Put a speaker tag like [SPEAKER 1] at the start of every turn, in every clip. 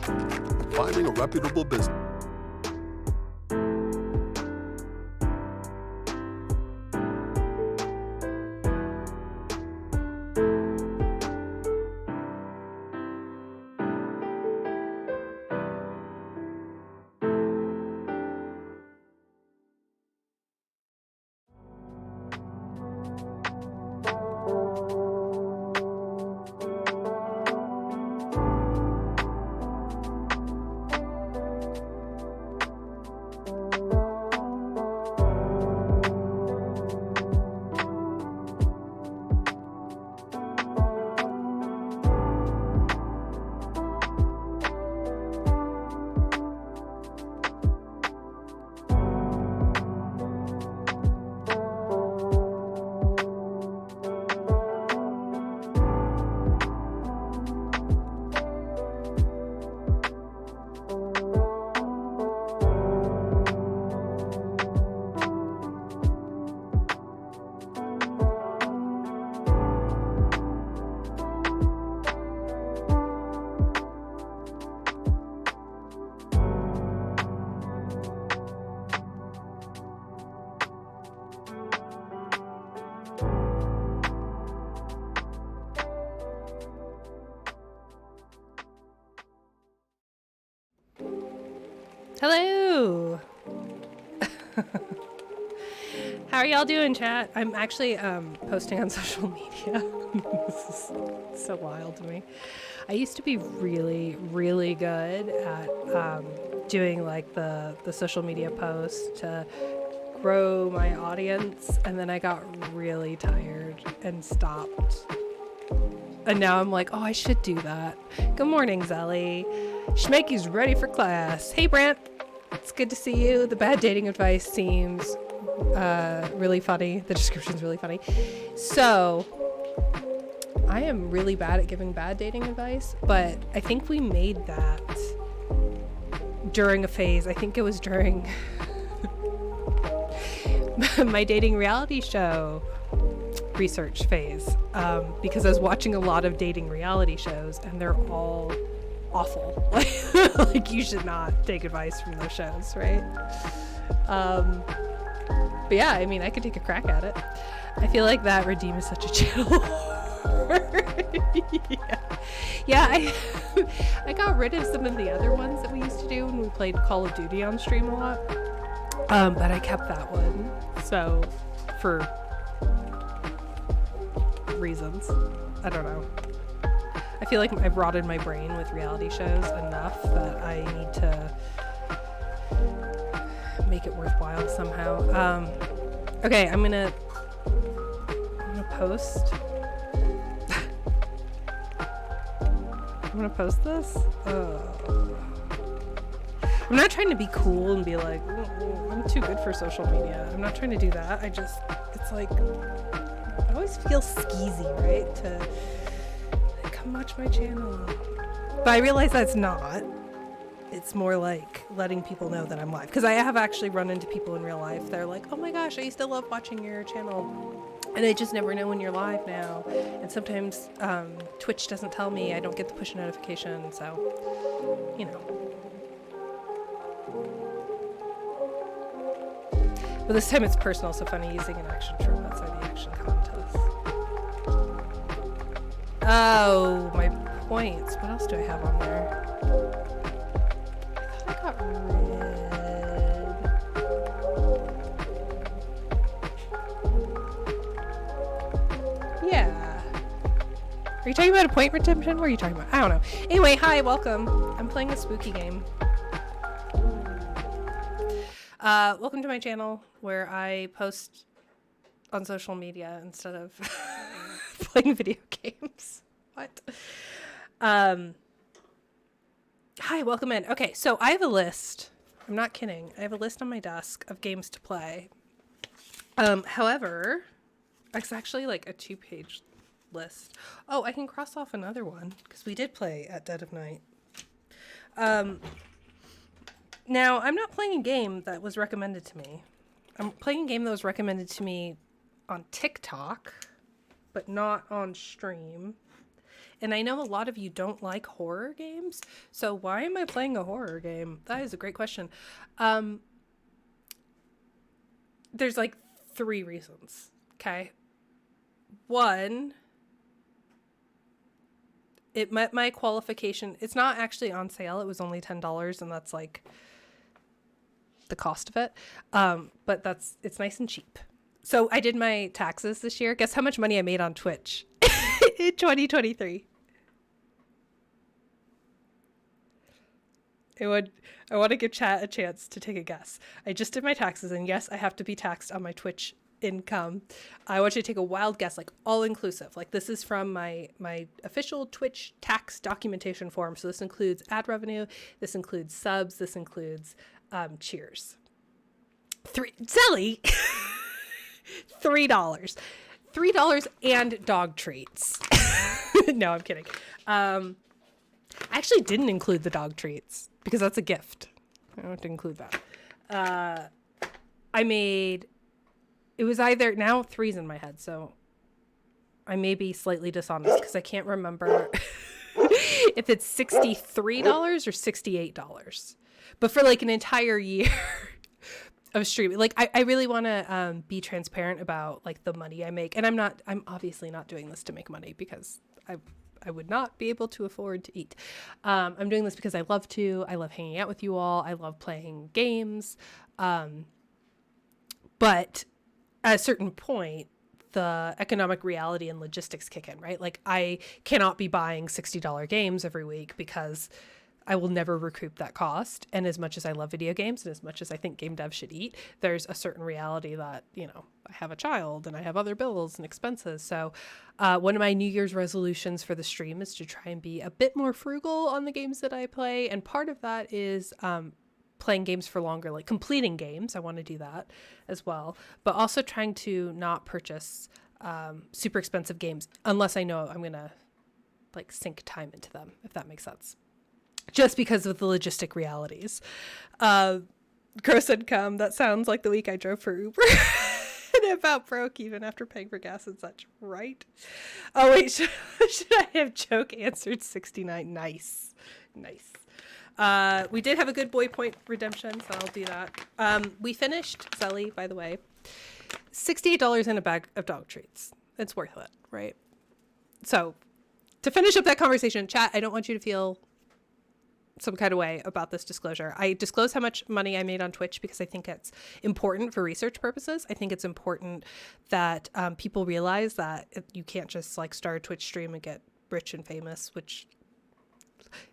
[SPEAKER 1] Finding a reputable business.
[SPEAKER 2] Hello. How are y'all doing, chat? I'm actually posting on social media. This is so wild to me. I used to be really, really good at doing like the social media posts to grow my audience, and then I got really tired and stopped. And now I'm like, oh, I should do that. Good morning, Zelly. Schmekey's ready for class. Hey, Brant. It's good to see you. The bad dating advice seems really funny. The description's really funny. So, I am really bad at giving bad dating advice, but I think we made that during a phase. I think it was during my dating reality show research phase, because I was watching a lot of dating reality shows and they're all awful. Like you should not take advice from those shows, right? But yeah, I mean, I could take a crack at it. I feel like that Redeem is such a chill. Yeah, I got rid of some of the other ones that we used to do when we played Call of Duty on stream a lot, but I kept that one, so for reasons, I don't know. I feel like I've rotted my brain with reality shows enough that I need to make it worthwhile somehow. Okay, I'm gonna post. I'm gonna post this. I'm not trying to be cool and be like, I'm too good for social media. I'm not trying to do that. It's like, I always feel skeezy, right? To come watch my channel. But I realize that's not. It's more like letting people know that I'm live. Because I have actually run into people in real life. They're like, oh my gosh, I used to love watching your channel. And I just never know when you're live now. And sometimes Twitch doesn't tell me. I don't get the push notification. So, you know. But this time it's personal, so funny using an action trope outside the action contest. Oh, my points. What else do I have on there? I thought I got red. Yeah. Are you talking about a point redemption? What are you talking about? I don't know. Anyway, hi, welcome. I'm playing a spooky game. Welcome to my channel where I post on social media instead of playing video games. What? Hi, welcome in. Okay, so I have a list. I'm not kidding. I have a list on my desk of games to play. However, it's actually like a 2-page list. Oh, I can cross off another one because we did play at Dead of Night. Now, I'm not playing a game that was recommended to me. I'm playing a game that was recommended to me on TikTok, but not on stream. And I know a lot of you don't like horror games. So why am I playing a horror game? That is a great question. There's like 3 reasons. Okay. One, it met my qualification. It's not actually on sale. It was only $10, and that's like the cost of it. But it's nice and cheap. So I did my taxes this year. Guess how much money I made on Twitch in 2023? I want to give chat a chance to take a guess. I just did my taxes, and yes, I have to be taxed on my Twitch income. I want you to take a wild guess, like all inclusive. Like this is from my official Twitch tax documentation form. So this includes ad revenue, this includes subs, this includes cheers. Zelly, $3 and dog treats. No, I'm kidding. I actually didn't include the dog treats because that's a gift. I don't have to include that. It was either, now 3's in my head, so I may be slightly dishonest because I can't remember if it's $63 or $68. But for like an entire year of streaming, like I really want to be transparent about like the money I make. And I'm obviously not doing this to make money because I would not be able to afford to eat. I'm doing this because I love to. I love hanging out with you all. I love playing games. But at a certain point, the economic reality and logistics kick in, right? Like I cannot be buying $60 games every week because I will never recoup that cost. And as much as I love video games and as much as I think game dev should eat, there's a certain reality that, I have a child and I have other bills and expenses. So one of my New Year's resolutions for the stream is to try and be a bit more frugal on the games that I play. And part of that is playing games for longer, like completing games. I want to do that as well, but also trying to not purchase super expensive games unless I know I'm going to like sink time into them, if that makes sense. Just because of the logistic realities. Gross income, that sounds like the week I drove for Uber. And about broke even after paying for gas and such, right? Oh wait, should I have joke answered 69? Nice. We did have a good boy point redemption, so I'll do that. We finished, Zelly, by the way, $68 in a bag of dog treats. It's worth it, right? So to finish up that conversation, chat, I don't want you to feel some kind of way about this disclosure. I disclose how much money I made on Twitch because I think it's important for research purposes. I think it's important that people realize that you can't just like start a Twitch stream and get rich and famous, which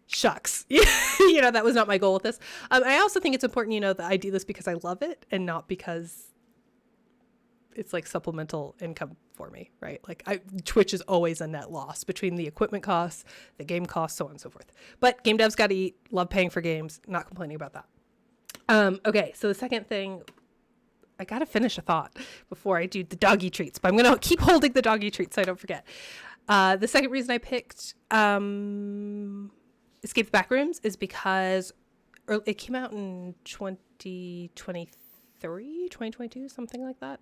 [SPEAKER 2] shucks. That was not my goal with this. I also think it's important, that I do this because I love it and not because it's like supplemental income for me, right? Like Twitch is always a net loss between the equipment costs, the game costs, so on and so forth. But game devs got to eat, love paying for games, not complaining about that. Okay, so the second thing, I got to finish a thought before I do the doggy treats, but I'm going to keep holding the doggy treats so I don't forget. The second reason I picked Escape the Backrooms is because it came out in 2022, something like that.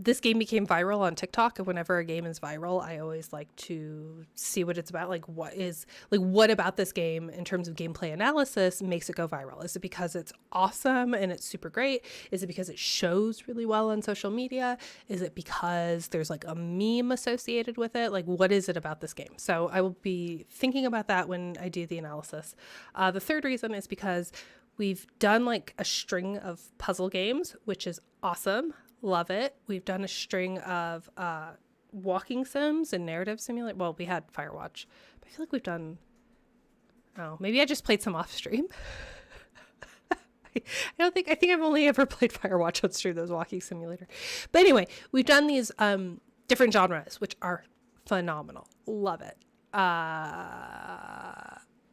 [SPEAKER 2] This game became viral on TikTok, and whenever a game is viral, I always like to see what it's about. Like what about this game in terms of gameplay analysis makes it go viral? Is it because it's awesome and it's super great? Is it because it shows really well on social media? Is it because there's like a meme associated with it? Like what is it about this game? So I will be thinking about that when I do the analysis. The third reason is because we've done like a string of puzzle games, which is awesome. Love it. We've done a string of walking sims and narrative simulator. Well, we had Firewatch, but I feel like we've done, maybe I just played some off stream. I think I've only ever played Firewatch on stream, those walking simulator. But anyway, we've done these different genres, which are phenomenal. Love it.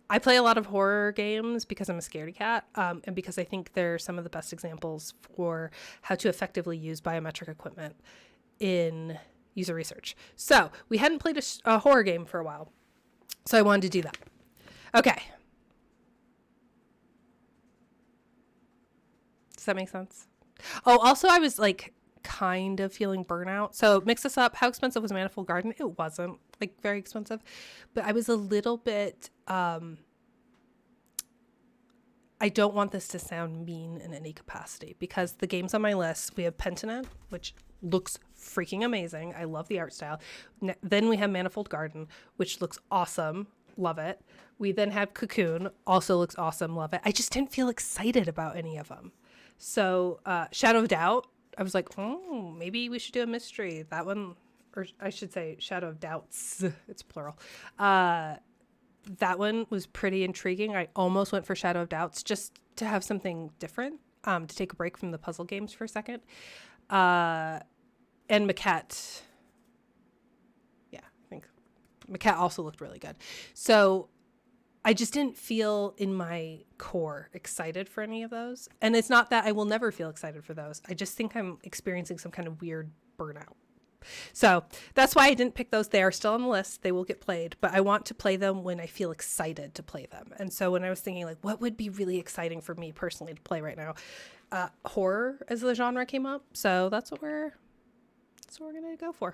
[SPEAKER 2] I play a lot of horror games because I'm a scaredy cat, and because I think they're some of the best examples for how to effectively use biometric equipment in user research. So we hadn't played a horror game for a while, so I wanted to do that. Okay. Does that make sense? Oh, also I was like kind of feeling burnout. So mix this up. How expensive was Manifold Garden? It wasn't. like very expensive. But I was a little bit, I don't want this to sound mean in any capacity, because the games on my list, we have Pentiment, which looks freaking amazing. I love the art style. Then we have Manifold Garden, which looks awesome. Love it. We then have Cocoon, also looks awesome. Love it. I just didn't feel excited about any of them. So Shadow of Doubt, I was like, oh, maybe we should do a mystery. That one, or I should say Shadow of Doubts. It's plural. That one was pretty intriguing. I almost went for Shadow of Doubts just to have something different, to take a break from the puzzle games for a second. And Maquette. Yeah, I think Maquette also looked really good. So I just didn't feel in my core excited for any of those. And it's not that I will never feel excited for those. I just think I'm experiencing some kind of weird burnout. So that's why I didn't pick those. They are still on the list. They will get played, but I want to play them when I feel excited to play them. And so when I was thinking, like, what would be really exciting for me personally to play right now, horror as the genre came up. So that's what we're gonna go for.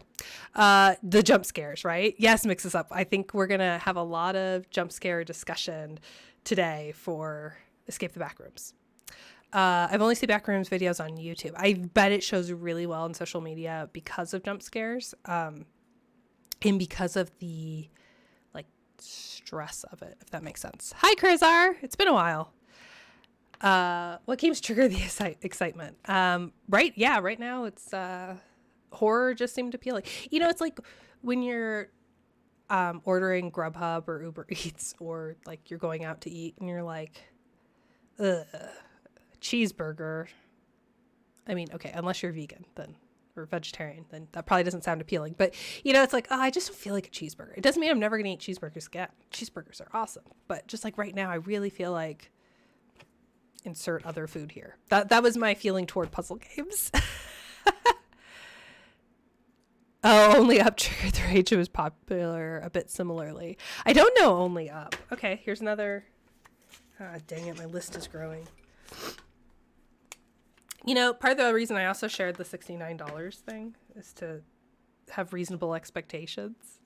[SPEAKER 2] The jump scares, right? Yes, mix this up. I think we're gonna have a lot of jump scare discussion today for Escape the Backrooms. I've only seen Backrooms videos on YouTube. I bet it shows really well on social media because of jump scares, and because of the like stress of it, if that makes sense. Hi, Krizar. It's been a while. What games trigger the excitement? Right? Yeah, right now it's horror just seemed appealing. You know, it's like when you're ordering Grubhub or Uber Eats, or like you're going out to eat and you're like, ugh. Cheeseburger. I mean, okay, unless you're vegan then, or vegetarian, then that probably doesn't sound appealing. But, you know, it's like, oh, I just don't feel like a cheeseburger. It doesn't mean I'm never going to eat cheeseburgers again. Cheeseburgers are awesome. But just like right now, I really feel like insert other food here. That was my feeling toward puzzle games. Oh, Only Up triggered the rage. It was popular a bit similarly. I don't know Only Up. Okay, here's another. Dang it, my list is growing. You know, part of the reason I also shared the $69 thing is to have reasonable expectations.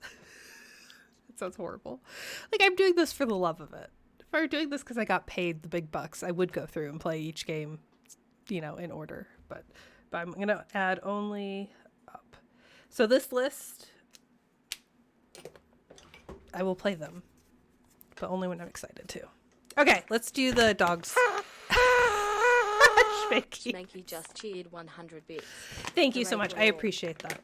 [SPEAKER 2] It sounds horrible. Like, I'm doing this for the love of it. If I were doing this because I got paid the big bucks, I would go through and play each game, you know, in order. But I'm going to add Only Up. So this list, I will play them, but only when I'm excited to. Okay, let's do the dogs.
[SPEAKER 1] Schmanky just cheered 100 bits.
[SPEAKER 2] Thank you so much. I appreciate that.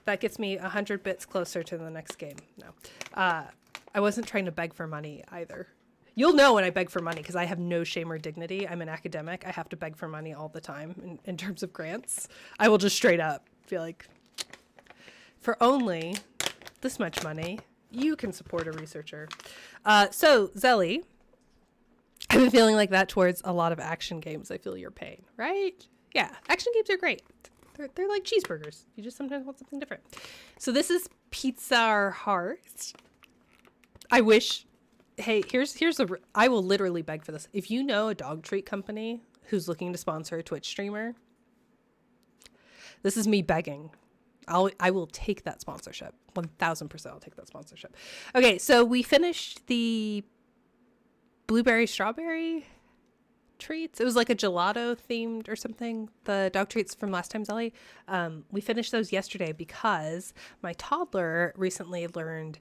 [SPEAKER 2] That gets me 100 bits closer to the next game. No, I wasn't trying to beg for money either. You'll know when I beg for money because I have no shame or dignity. I'm an academic. I have to beg for money all the time in terms of grants. I will just straight up feel like, for only this much money, you can support a researcher. So, Zelly, I've been feeling like that towards a lot of action games. I feel your pain, right? Yeah, action games are great. They're like cheeseburgers. You just sometimes want something different. So this is Pizza Heart. I wish, hey, I will literally beg for this. If you know a dog treat company who's looking to sponsor a Twitch streamer, this is me begging. I will take that sponsorship. 1000% I'll take that sponsorship. Okay, so we finished the blueberry strawberry treats. It was like a gelato themed or something, the dog treats from last time, Zelly. We finished those yesterday because my toddler recently learned,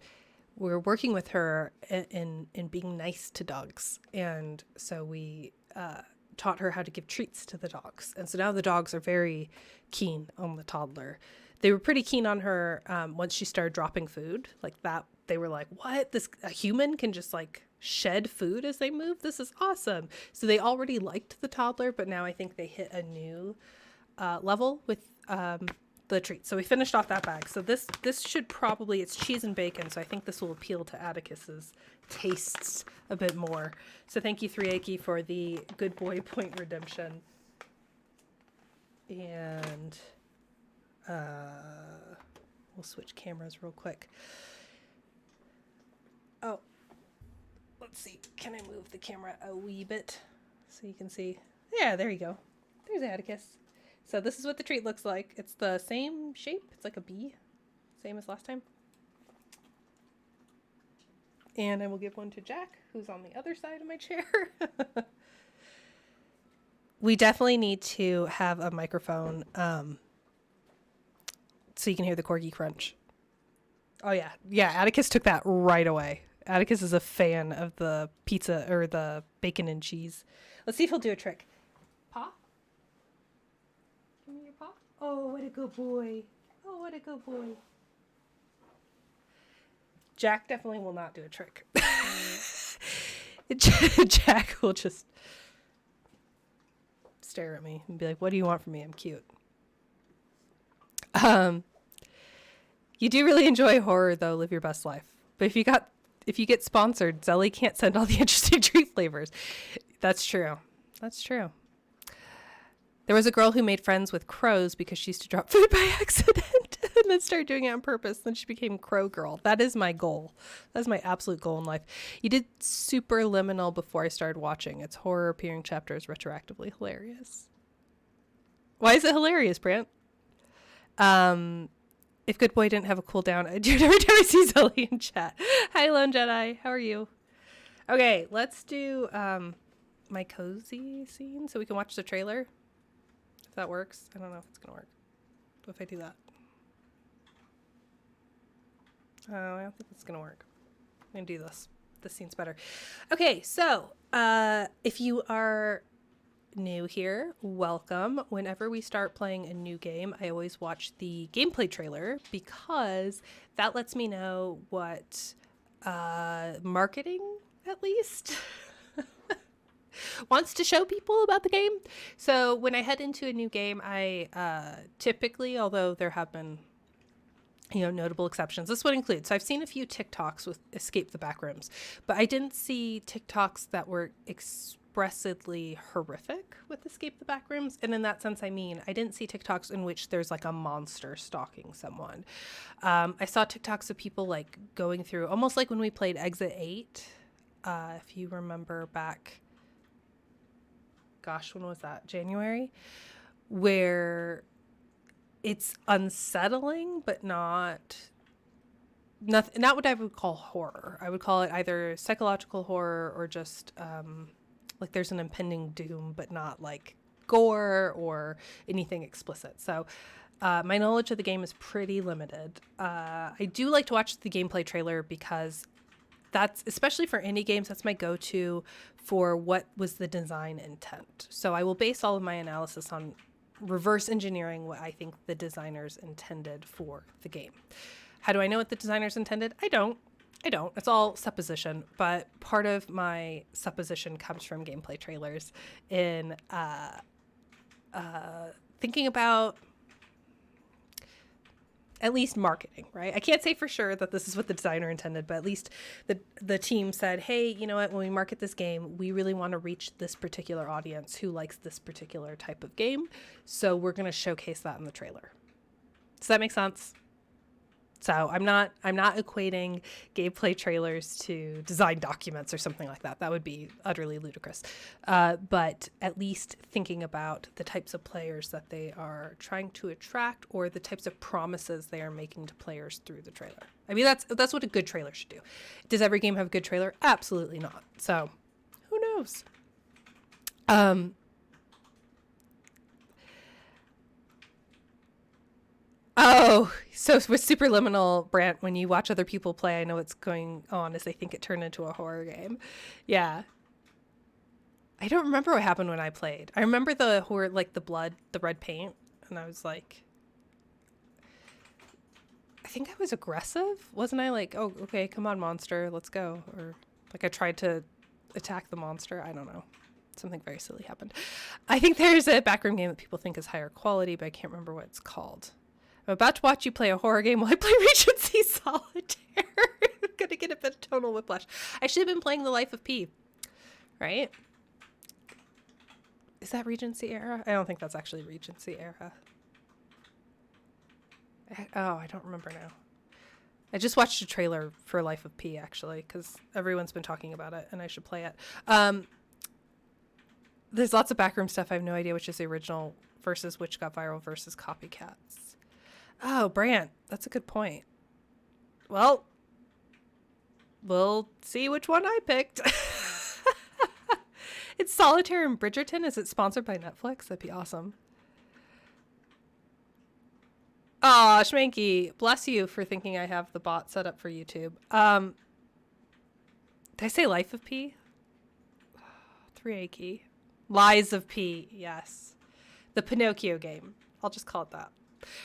[SPEAKER 2] we're working with her in being nice to dogs, and so we taught her how to give treats to the dogs. And so now the dogs are very keen on the toddler. They were pretty keen on her once she started dropping food like that. They were like, what, a human can just like shed food as they move? This is awesome. So they already liked the toddler, but now I think they hit a new level with the treats. So we finished off that bag. So this should probably, it's cheese and bacon, so I think this will appeal to Atticus's tastes a bit more. So thank you, 3Aki, for the good boy point redemption. And we'll switch cameras real quick. Oh, let's see. Can I move the camera a wee bit so you can see? Yeah, there you go. There's Atticus. So this is what the treat looks like. It's the same shape. It's like a bee, same as last time. And I will give one to Jack, who's on the other side of my chair. We definitely need to have a microphone so you can hear the corgi crunch. Oh, yeah. Yeah, Atticus took that right away. Atticus is a fan of the pizza or the bacon and cheese. Let's see if he'll do a trick. Paw? Give me your paw. Oh, what a good boy. Oh, what a good boy. Jack definitely will not do a trick. Jack will just stare at me and be like, what do you want from me? I'm cute. You do really enjoy horror, though. Live your best life. But if you get sponsored, Zelly can't send all the interesting treat flavors. That's true. That's true. There was a girl who made friends with crows because she used to drop food by accident and then started doing it on purpose. Then she became Crow Girl. That is my goal. That's my absolute goal in life. You did Superliminal before I started watching. Its horror appearing chapters retroactively hilarious. Why is it hilarious, Brant? If Good Boy didn't have a cooldown, I do it every time I see Zelly in chat. Hi, Lone Jedi. How are you? Okay, let's do my cozy scene so we can watch the trailer. If that works. I don't know if it's going to work. What if I do that? Oh, I don't think it's going to work. I'm going to do this. This scene's better. Okay, so if you are new here, welcome. Whenever we start playing a new game, I always watch the gameplay trailer because that lets me know what marketing, at least, wants to show people about the game. So when I head into a new game, I typically, although there have been notable exceptions, this would include, so I've seen a few TikToks with Escape the Backrooms, but I didn't see TikToks that were expressively horrific with Escape the Backrooms. And in that sense, I mean, I didn't see TikToks in which there's like a monster stalking someone. I saw TikToks of people like going through, almost like when we played Exit 8, if you remember back, gosh, when was that? January? Where it's unsettling, but not what I would call horror. I would call it either psychological horror or just like there's an impending doom, but not like gore or anything explicit. So my knowledge of the game is pretty limited. I do like to watch the gameplay trailer because that's, especially for indie games, that's my go-to for what was the design intent. So I will base all of my analysis on reverse engineering what I think the designers intended for the game. How do I know what the designers intended? I don't. It's all supposition, but part of my supposition comes from gameplay trailers in thinking about at least marketing, right? I can't say for sure that this is what the designer intended, but at least the team said, hey, you know what, when we market this game, we really want to reach this particular audience who likes this particular type of game. So we're going to showcase that in the trailer. Does that make sense? So I'm not equating gameplay trailers to design documents or something like that. That would be utterly ludicrous. But at least thinking about the types of players that they are trying to attract or the types of promises they are making to players through the trailer. I mean, that's what a good trailer should do. Does every game have a good trailer? Absolutely not. So who knows? Oh, so with Superliminal, Brant, when you watch other people play, I know what's going on as they think it turned into a horror game. Yeah. I don't remember what happened when I played. I remember the horror, like the blood, the red paint, and I was like, I think I was aggressive. Wasn't I like, oh, okay, come on, monster, let's go. Or like I tried to attack the monster. I don't know. Something very silly happened. I think there's a backroom game that people think is higher quality, but I can't remember what it's called. I'm about to watch you play a horror game while I play Regency Solitaire. I'm going to get a bit of tonal whiplash. I should have been playing The Life of P, right? Is that Regency era? I don't think that's actually Regency era. I don't remember now. I just watched a trailer for Life of P, actually, because everyone's been talking about it, and I should play it. There's lots of backroom stuff. I have no idea which is the original versus which got viral versus copycats. Oh, Brant, that's a good point. Well, we'll see which one I picked. It's Solitaire in Bridgerton. Is it sponsored by Netflix? That'd be awesome. Aw, Schmanky, bless you for thinking I have the bot set up for YouTube. Did I say Life of P? 3A key. Lies of P, yes. The Pinocchio game. I'll just call it that.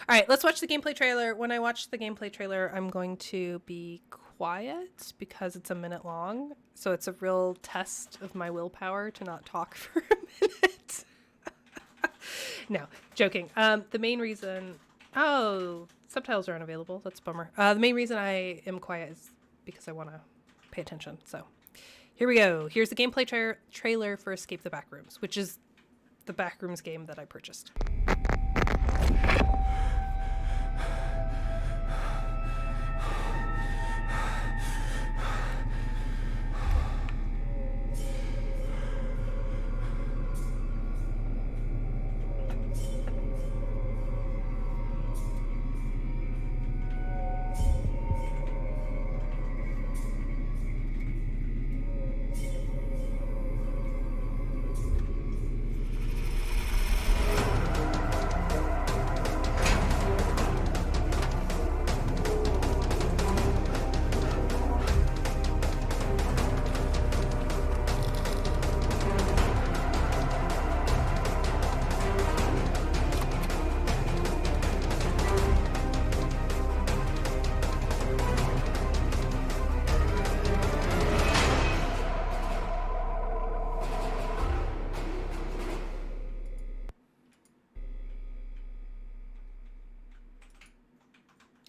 [SPEAKER 2] All right, let's watch the gameplay trailer. When I watch the gameplay trailer, I'm going to be quiet because it's a minute long. So it's a real test of my willpower to not talk for a minute. No, joking. The main reason... Oh, subtitles are unavailable. That's a bummer. The main reason I am quiet is because I want to pay attention. So here we go. Here's the gameplay trailer for Escape the Backrooms, which is the Backrooms game that I purchased.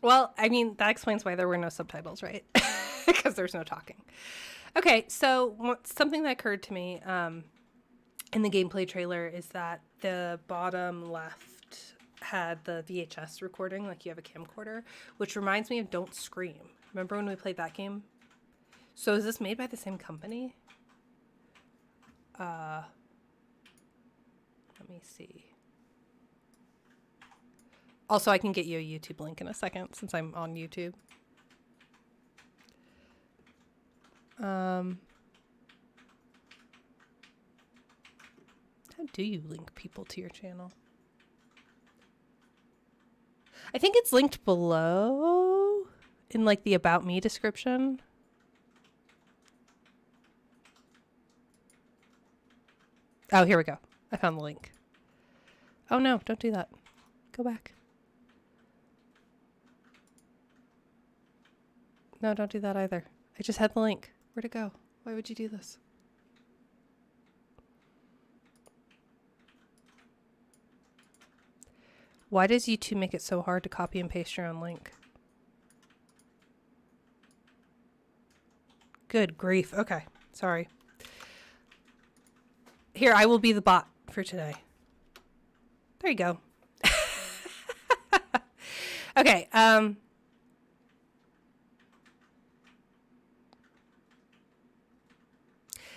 [SPEAKER 2] Well, I mean, that explains why there were no subtitles, right? Because there's no talking. Okay, so something that occurred to me in the gameplay trailer is that the bottom left had the VHS recording, like you have a camcorder, which reminds me of Don't Scream. Remember when we played that game? So is this made by the same company? Let me see. Also, I can get you a YouTube link in a second since I'm on YouTube. How do you link people to your channel? I think it's linked below in like the About Me description. Oh, here we go. I found the link. Oh no, don't do that. Go back. No, don't do that either. I just had the link. Where'd it go? Why would you do this? Why does YouTube make it so hard to copy and paste your own link? Good grief. Okay, sorry. Here, I will be the bot for today. There you go. Okay,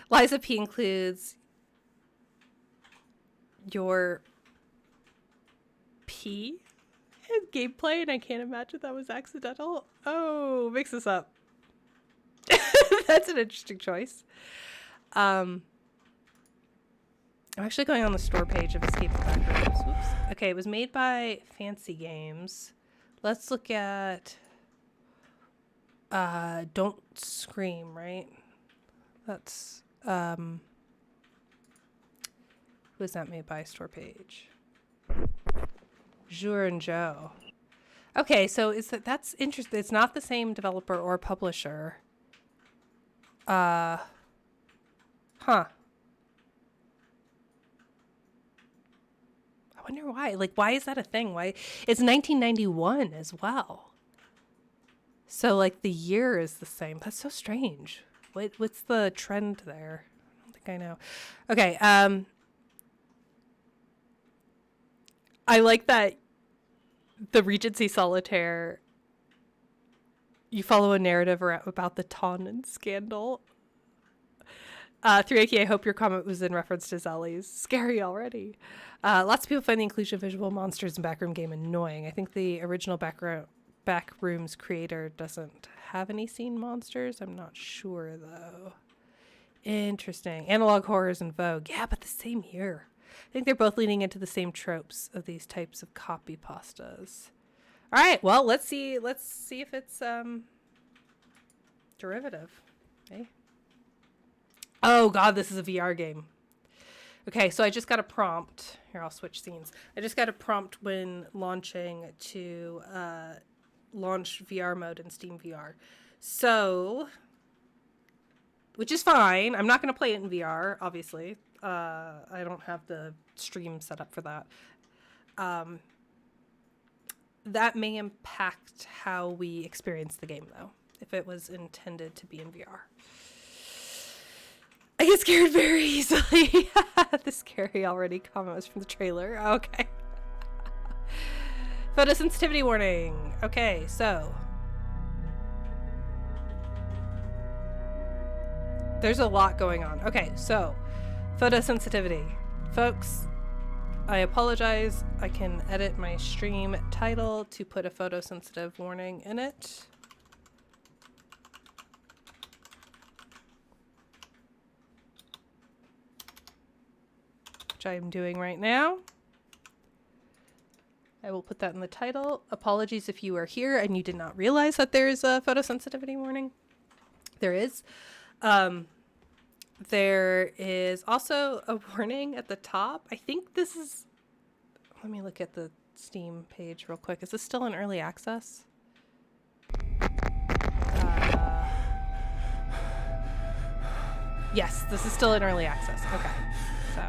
[SPEAKER 2] Liza P includes your P in gameplay, and I can't imagine that was accidental. Oh, mix this up. That's an interesting choice. I'm actually going on the store page of Escape the Backrooms. Whoops. Okay, it was made by Fancy Games. Let's look at Don't Scream, right? That's who is that made by? Store page. Jour and Joe. Okay, so that's interesting. It's not the same developer or publisher. Huh. I wonder why. Like, why is that a thing? Why? It's 1991 as well. So, like, the year is the same. That's so strange. What's the trend there? I don't think I know. Okay, I like that the Regency Solitaire, you follow a narrative about the Tannen scandal. 3AK, I hope your comment was in reference to Zelly's. Scary already. Lots of people find the inclusion of visual monsters in Backroom game annoying. I think the original Backrooms creator doesn't have any scene monsters. I'm not sure, though. Interesting. Analog horrors in vogue. Yeah, but the same year. I think they're both leaning into the same tropes of these types of copy pastas. All right, well, let's see if it's derivative. Okay. Oh god, this is a VR game. Okay, so I just got a prompt. Here, I'll switch scenes. I just got a prompt when launching to launch VR mode in Steam VR. So, which is fine. I'm not going to play it in VR, obviously. I don't have the stream set up for that. That may impact how we experience the game, though, if it was intended to be in VR. I get scared very easily. The scary already comment was from the trailer. Okay. Photosensitivity warning. Okay, so there's a lot going on. Okay, so photosensitivity. Folks, I apologize. I can edit my stream title to put a photosensitive warning in it. Which I am doing right now. I will put that in the title. Apologies if you are here and you did not realize that there is a photosensitivity warning. There is. There is also a warning at the top. I think this is... Let me look at the Steam page real quick. Is this still in early access? Yes, this is still in early access. Okay, so...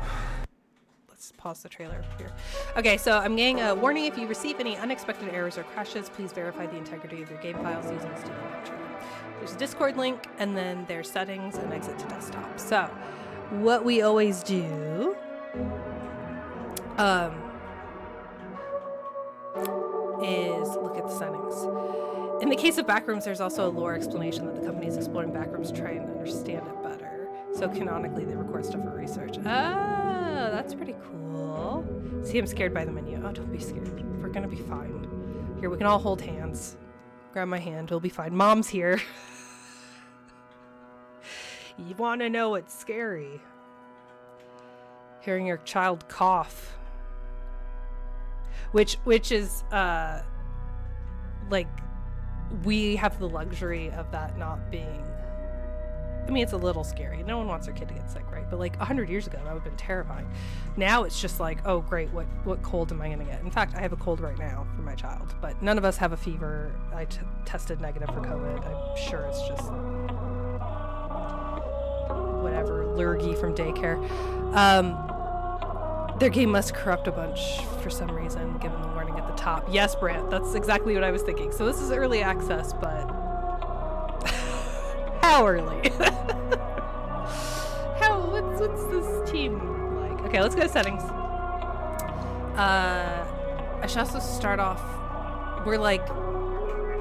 [SPEAKER 2] pause the trailer here. Okay, so I'm getting a warning. If you receive any unexpected errors or crashes, please verify the integrity of your game files using Steam Electro. There's a Discord link, and then there's settings and exit to desktop. So what we always do is look at the settings. In the case of Backrooms, there's also a lore explanation that the company is exploring Backrooms to try and understand it better. So canonically, they record stuff for research. Oh, that's pretty cool. See, I'm scared by the menu. Oh, don't be scared. We're gonna be fine. Here, we can all hold hands. Grab my hand. We'll be fine. Mom's here. You want to know what's scary? Hearing your child cough. Which is, like, we have the luxury of that not being... I mean, it's a little scary. No one wants their kid to get sick, right? But like 100 years ago, that would have been terrifying. Now it's just like, oh, great, what cold am I going to get? In fact, I have a cold right now for my child, but none of us have a fever. I tested negative for COVID. I'm sure it's just whatever, lurgy from daycare. Their game must corrupt a bunch for some reason, given the warning at the top. Yes, Brant, that's exactly what I was thinking. So this is early access, but... How early? What's this team like? Okay, let's go to settings. I should also start off. We're like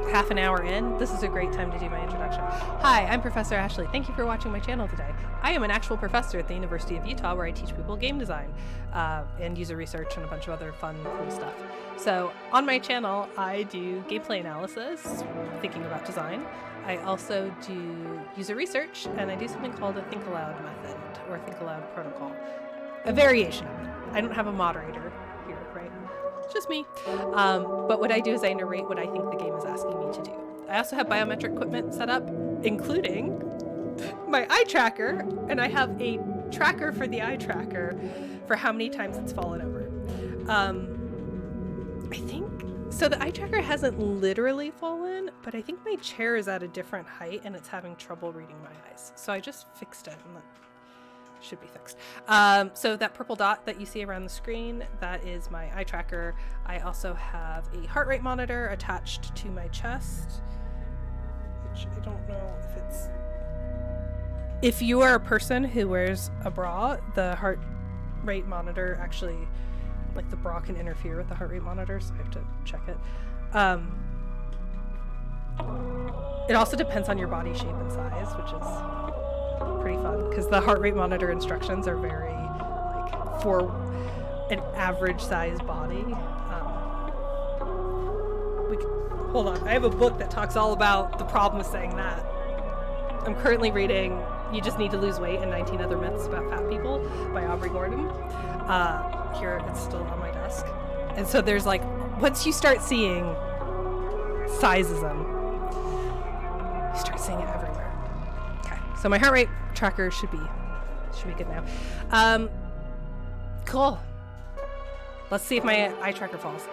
[SPEAKER 2] half an hour in. This is a great time to do my introduction. Hi, I'm Professor Ashley. Thank you for watching my channel today. I am an actual professor at the University of Utah where I teach people game design and user research and a bunch of other fun, cool stuff. So on my channel, I do gameplay analysis, thinking about design. I also do user research, and I do something called a think aloud method or think aloud protocol. A variation of it. I don't have a moderator here, right? It's just me. But what I do is I narrate what I think the game is asking me to do. I also have biometric equipment set up, including my eye tracker, and I have a tracker for the eye tracker for how many times it's fallen over. I think, so the eye tracker hasn't literally fallen, but I think my chair is at a different height and it's having trouble reading my eyes. So I just fixed it and that should be fixed. So that purple dot that you see around the screen, that is my eye tracker. I also have a heart rate monitor attached to my chest, which I don't know if it's... If you are a person who wears a bra, the heart rate monitor actually, like the bra can interfere with the heart rate monitor, so I have to check it. It also depends on your body shape and size, which is pretty fun, because the heart rate monitor instructions are very, like, for an average size body. Hold on. I have a book that talks all about the problem with saying that. I'm currently reading You Just Need to Lose Weight and 19 Other Myths About Fat People by Aubrey Gordon. Here, it's still on my desk. And so there's like, once you start seeing sizism, you start seeing it everywhere. Okay, so my heart rate tracker should be good now. Cool. Let's see if my eye tracker falls.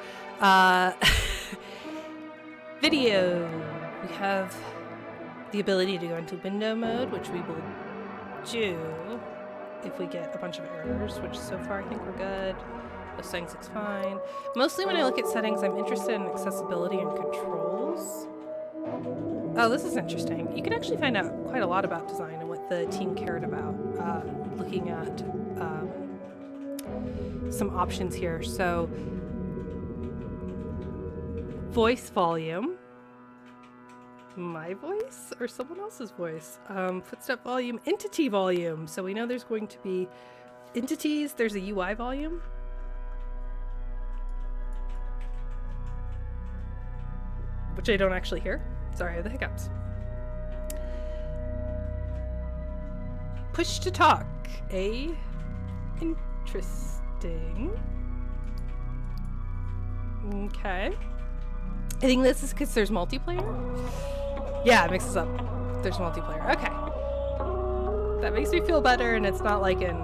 [SPEAKER 2] Video. We have the ability to go into window mode, which we will do if we get a bunch of errors, which so far I think we're good. Those settings looks fine. Mostly when I look at settings, I'm interested in accessibility and controls. Oh, this is interesting. You can actually find out quite a lot about design and what the team cared about, looking at some options here. So, voice volume. My voice or someone else's voice? Footstep volume, entity volume. So we know there's going to be entities. There's a UI volume. Which I don't actually hear. Sorry, I have the hiccups. Push to talk. Interesting. Okay. I think this is because there's multiplayer. Yeah, it mixes up. There's multiplayer. Okay. That makes me feel better, and it's not like an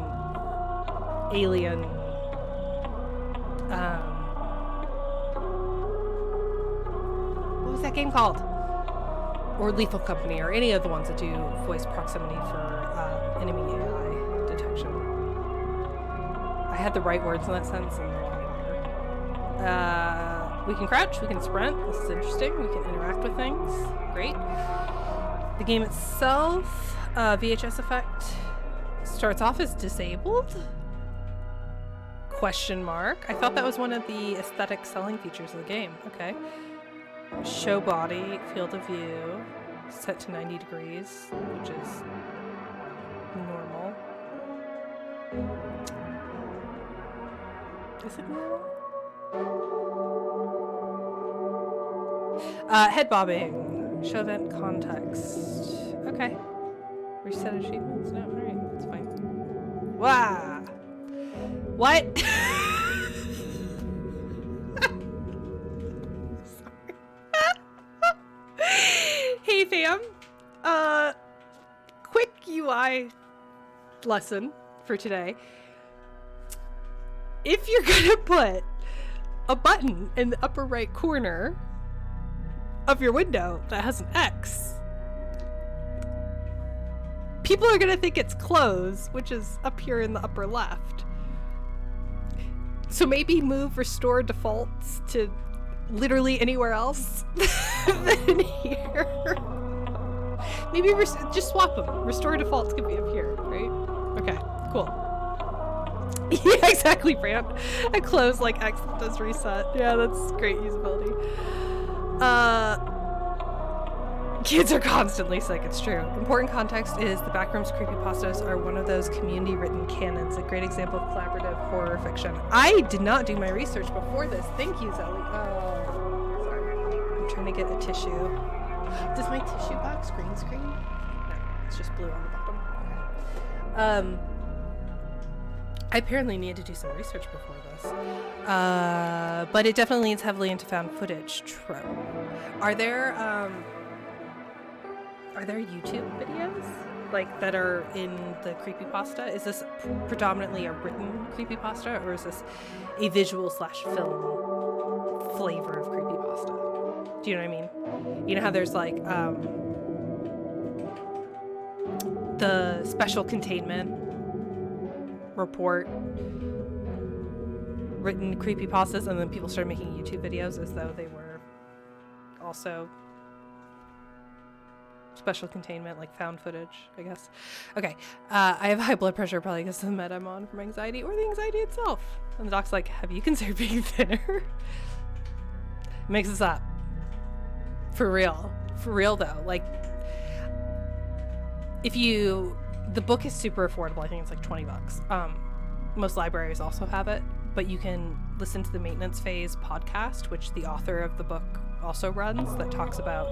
[SPEAKER 2] alien. What was that game called? Or Lethal Company, or any of the ones that do voice proximity for enemy AI detection. I had the right words in that sentence and the wrong order. We can crouch, we can sprint. This is interesting. We can interact with things. Great. The game itself, VHS effect, starts off as disabled? Question mark. I thought that was one of the aesthetic selling features of the game. Okay. Show body, field of view, set to 90 degrees, which is normal. Is it normal? Head bobbing, show event context. Okay. Reset achievements? No, alright, that's fine. Wow. What? Hey fam, quick UI lesson for today. If you're gonna put a button in the upper right corner of your window that has an X, people are gonna think it's close, which is up here in the upper left. So maybe move restore defaults to literally anywhere else than here. Maybe just swap them. Restore defaults could be up here, right? Okay, cool. Yeah, exactly, Brant. A close like X does reset. Yeah, that's great usability. Kids are constantly sick, it's true. Important context is the Backrooms creepypastas are one of those community-written canons, a great example of collaborative horror fiction. I did not do my research before this. Thank you, Zoe. Sorry. I'm trying to get a tissue. Does my tissue box green screen? No, it's just blue on the bottom. Okay. I apparently need to do some research before this. But it definitely leans heavily into found footage trope. Are there YouTube videos like that are in the creepypasta? Is this predominantly a written creepypasta, or is this a visual/film flavor of creepypasta? Do you know what I mean? You know how there's like the special containment report written creepypastas, and then people started making YouTube videos as though they were also special containment, like found footage, I guess. Okay, I have high blood pressure, probably because of the med I'm on from anxiety, or the anxiety itself. And the doc's like, have you considered being thinner? Makes us up. For real though. Like, the book is super affordable. I think it's like $20. Most libraries also have it, but you can listen to the Maintenance Phase podcast, which the author of the book also runs, that talks about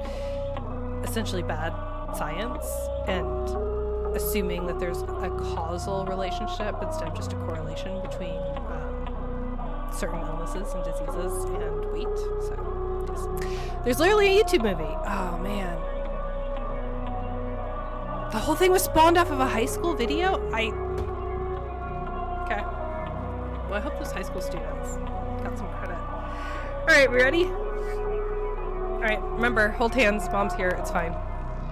[SPEAKER 2] essentially bad science and assuming that there's a causal relationship instead of just a correlation between certain illnesses and diseases and weight. So yes. There's literally a YouTube movie. Oh man, the whole thing was spawned off of a high school video. Okay, well, I hope those high school students got some credit. All right, we ready? All right, remember, hold hands. Mom's here. It's fine.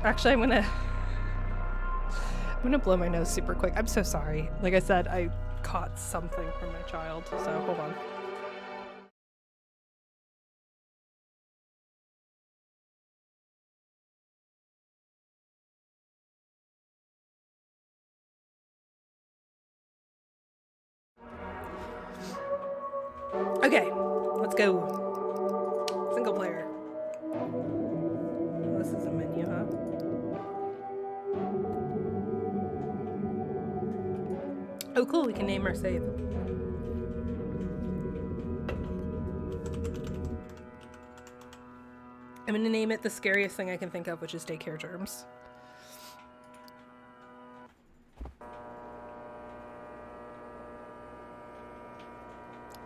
[SPEAKER 2] Actually, I'm gonna blow my nose super quick. I'm so sorry. Like I said, I caught something from my child, so hold on. Okay, let's go. Single player. This is a menu, huh? Oh, cool. We can name our save. I'm going to name it the scariest thing I can think of, which is daycare germs.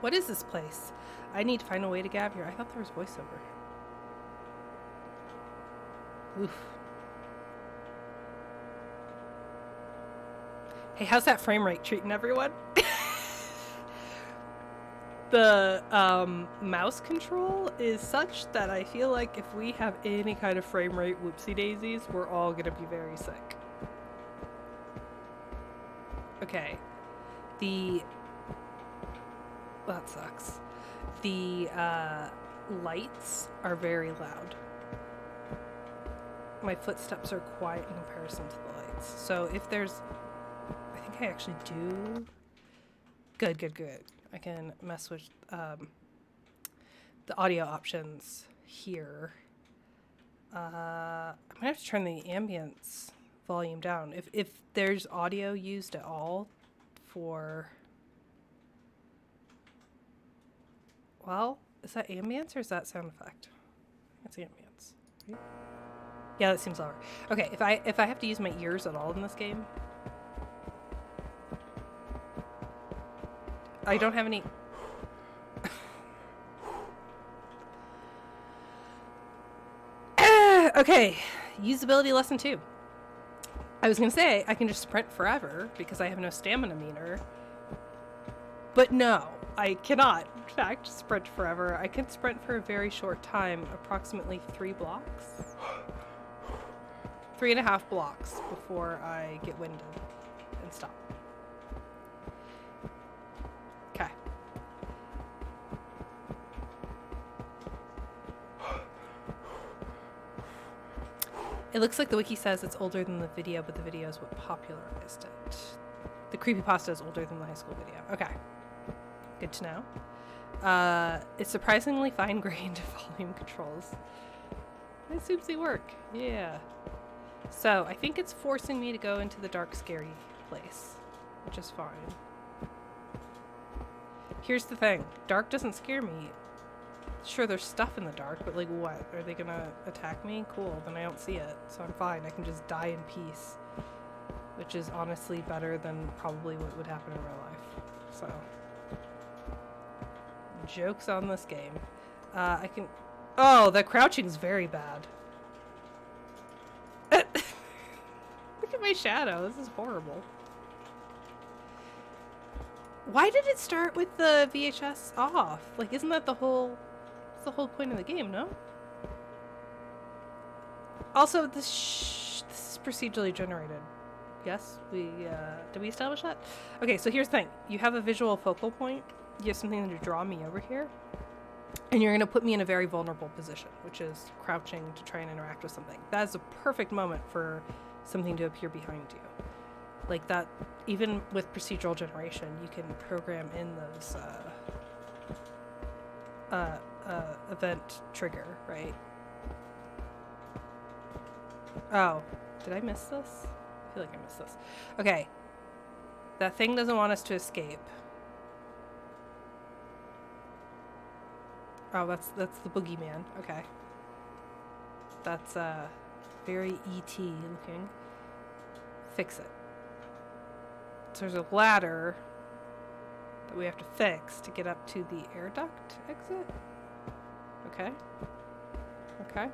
[SPEAKER 2] What is this place? I need to find a way to get out of here. I thought there was voiceover. Oof. Hey, how's that frame rate treating everyone? The mouse control is such that I feel like if we have any kind of frame rate whoopsie daisies, we're all gonna be very sick. Okay. That sucks. The lights are very loud. My footsteps are quiet in comparison to the lights. So if there's... I think I actually do... Good. I can mess with the audio options here. I'm gonna have to turn the ambience volume down. If there's audio used at all for... Well, is that ambience or is that sound effect? That's ambience, right? Yeah, that seems lower. Okay, if I have to use my ears at all in this game, I don't have any. Okay, usability lesson 2. I was gonna say I can just sprint forever because I have no stamina meter, but no, I cannot. In fact, sprint forever. I can sprint for a very short time, approximately 3 blocks. 3.5 blocks before I get winded and stop. Okay. It looks like the wiki says it's older than the video, but the video is what popularized it. The creepypasta is older than the high school video. Okay. Good to know. It's surprisingly fine-grained volume controls. I assume they work. Yeah. So, I think it's forcing me to go into the dark, scary place, which is fine. Here's the thing. Dark doesn't scare me. Sure, there's stuff in the dark, but like what? Are they gonna attack me? Cool, then I don't see it, so I'm fine. I can just die in peace, which is honestly better than probably what would happen in real life. So, joke's on this game. I can... Oh, the crouching's very bad. Look at my shadow. This is horrible. Why did it start with the VHS off? Like, isn't that the whole... That's the whole point of the game, no? Also, this is procedurally generated. Yes? Did we establish that? Okay, so here's the thing. You have a visual focal point. You have something to draw me over here. And you're going to put me in a very vulnerable position, which is crouching to try and interact with something. That is a perfect moment for something to appear behind you. Like that, even with procedural generation, you can program in those event trigger, right? Oh, did I miss this? I feel like I missed this. Okay. That thing doesn't want us to escape. Oh, that's the boogeyman. Okay. That's very E.T. looking. Fix it. So there's a ladder that we have to fix to get up to the air duct exit. Okay. Okay.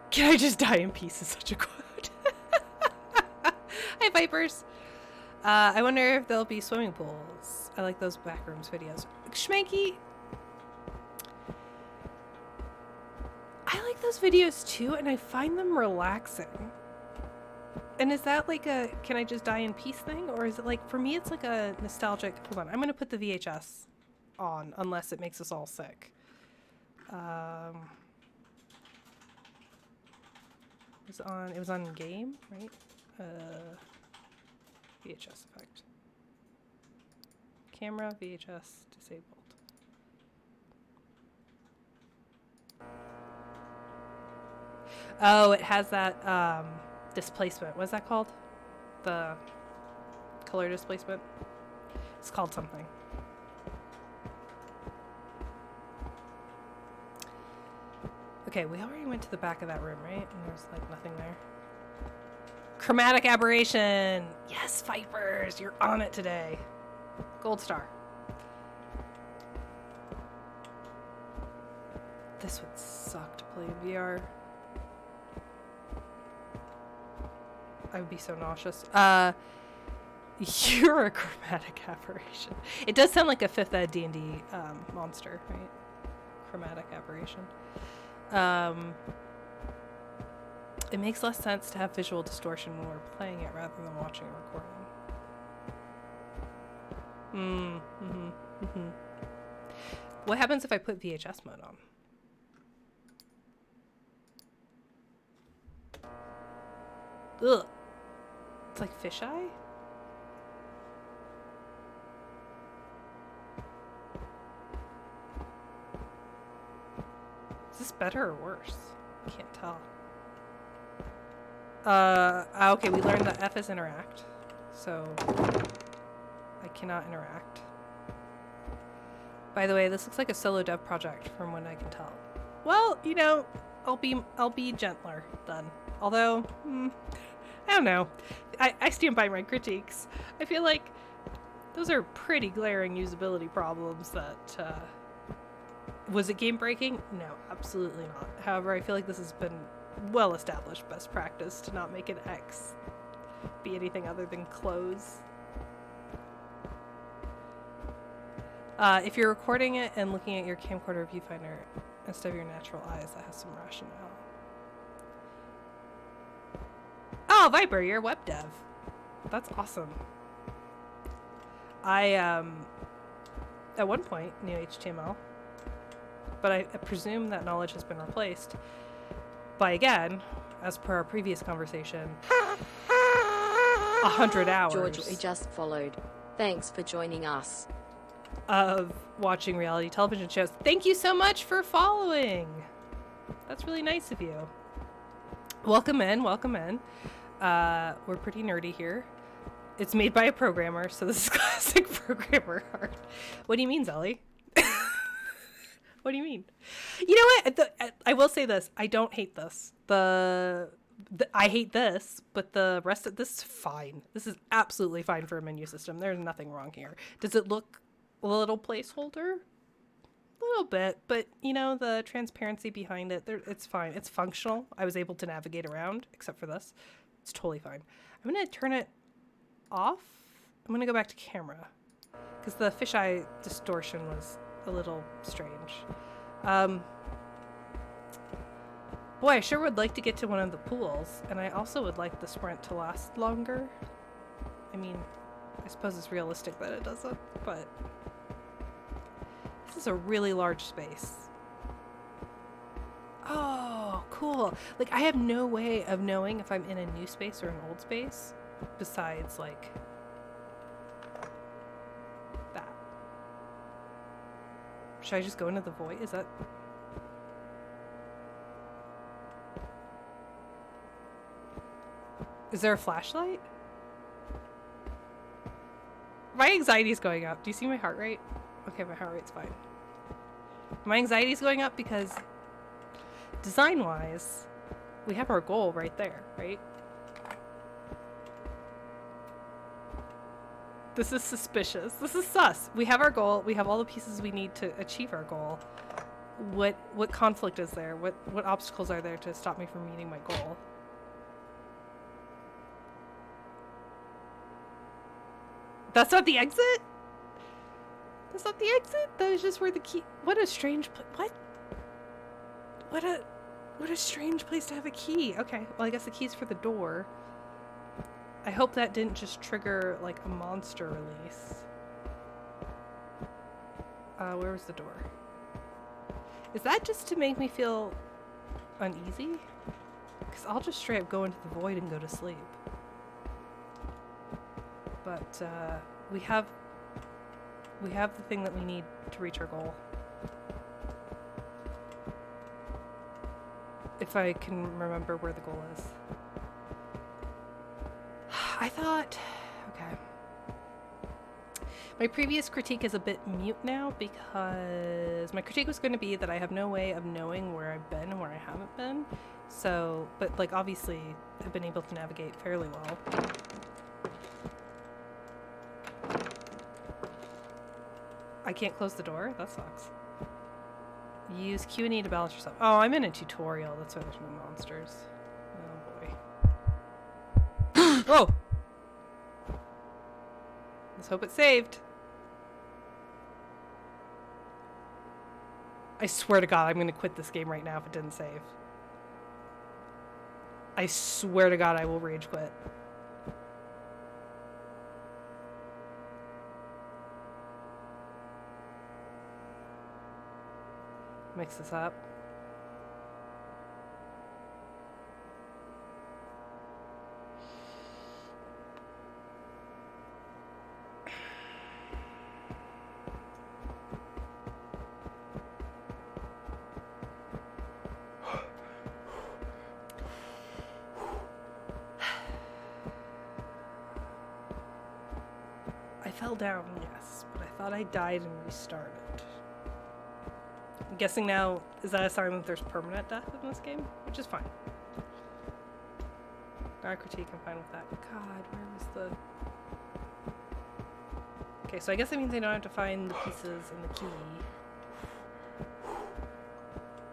[SPEAKER 2] Can I just die in peace is such a quote. Hi, Vipers. I wonder if there'll be swimming pools. I like those Backrooms videos. Schmanky. I like those videos too, and I find them relaxing. And is that like a can I just die in peace thing? Or is it like, for me, it's like a nostalgic. Hold on, I'm going to put the VHS on unless it makes us all sick. It was on game, right? VHS effect. Camera, VHS disabled. Oh, it has that displacement. What's that called? The color displacement? It's called something. Okay, we already went to the back of that room, right? And there's like nothing there. Chromatic aberration! Yes, Vipers! You're on it today. Gold star. This would suck to play in VR. I would be so nauseous. You're a chromatic aberration. It does sound like a 5th ed D&D monster, right? Chromatic aberration. It makes less sense to have visual distortion when we're playing it rather than watching a recording. What happens if I put VHS mode on? Ugh. It's like fisheye? Is this better or worse? I can't tell. Okay, we learned that F is interact. So I cannot interact. By the way, this looks like a solo dev project from what I can tell. Well, you know, I'll be gentler then. Although, I don't know. I stand by my critiques. I feel like those are pretty glaring usability problems that, was it game breaking? No, absolutely not. However, I feel like this has been well established best practice to not make an X be anything other than close. If you're recording it and looking at your camcorder viewfinder instead of your natural eyes, that has some rationale. Oh, Viper, you're a web dev. That's awesome. I, at one point knew HTML, but I presume that knowledge has been replaced by, again, as per our previous conversation, 100 hours.
[SPEAKER 1] George, we just followed. Thanks for joining us.
[SPEAKER 2] Of watching reality television shows. Thank you so much for following. That's really nice of you. Welcome in, welcome in. We're pretty nerdy here. It's made by a programmer, so this is classic programmer art. What do you mean, Zelly? What do you mean? You know what? I will say this. I don't hate this. I hate this, but the rest of this is fine. This is absolutely fine for a menu system. There's nothing wrong here. Does it look a little placeholder? A little bit, but you know, the transparency behind it, it's fine. It's functional. I was able to navigate around, except for this. It's totally fine. I'm going to turn it off. I'm going to go back to camera because the fisheye distortion was a little strange. Boy, I sure would like to get to one of the pools, and I also would like the sprint to last longer. I mean, I suppose it's realistic that it doesn't, but this is a really large space. Oh, cool. Like, I have no way of knowing if I'm in a new space or an old space besides, like, that. Should I just go into the void? Is that... Is there a flashlight? My anxiety's going up. Do you see my heart rate? Okay, my heart rate's fine. My anxiety's going up because design-wise, we have our goal right there, right? This is suspicious. This is sus. We have our goal. We have all the pieces we need to achieve our goal. What conflict is there? What obstacles are there to stop me from meeting my goal? That's not the exit? That's not the exit? That is just where the key... What a strange... What a strange place to have a key. Okay, well, I guess the key's for the door. I hope that didn't just trigger, like, a monster release. Where was the door? Is that just to make me feel uneasy? Because I'll just straight up go into the void and go to sleep. But, we have the thing that we need to reach our goal. If I can remember where the goal is. I thought... Okay. My previous critique is a bit mute now because my critique was going to be that I have no way of knowing where I've been and where I haven't been. So, but like obviously I've been able to navigate fairly well. I can't close the door? That sucks. Use Q&E to balance yourself. Oh, I'm in a tutorial. That's why there's no monsters. Oh boy. Whoa! Let's hope it saved. I swear to God, I'm going to quit this game right now if it didn't save. I swear to God, I will rage quit. Mix this up. I fell down, yes, but I thought I died and restarted. I'm guessing now, is that a sign that there's permanent death in this game? Which is fine. Not critique, I'm fine with that. God, where was the... Okay, so I guess that means I don't have to find the pieces in the key.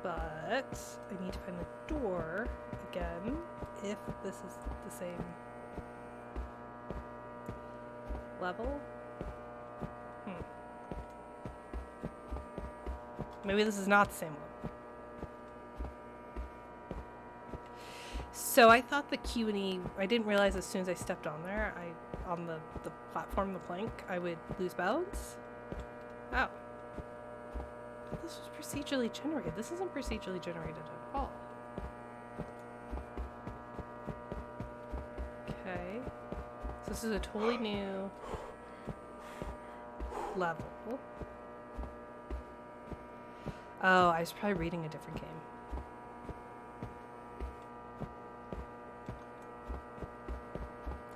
[SPEAKER 2] But I need to find the door again, if this is the same level. Maybe this is not the same one. So I thought the Q&E, I didn't realize as soon as I stepped on there, on the platform, the plank, I would lose balance. Oh. This was procedurally generated. This isn't procedurally generated at all. Okay. So this is a totally new level. Oh, I was probably reading a different game.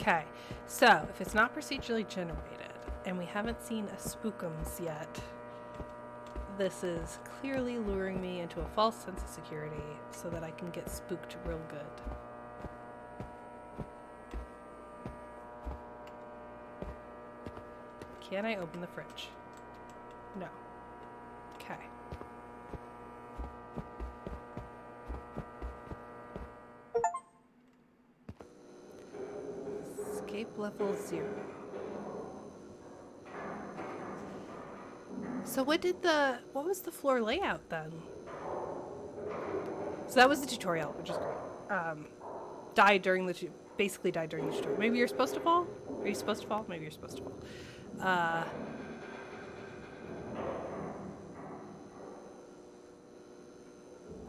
[SPEAKER 2] Okay, so if it's not procedurally generated and we haven't seen a Spookums yet, this is clearly luring me into a false sense of security so that I can get spooked real good. Can I open the fridge? No. Okay. Escape level 0. So what was the floor layout then? So that was the tutorial, which is great. Basically died during the tutorial. Maybe you're supposed to fall? Are you supposed to fall? Maybe you're supposed to fall.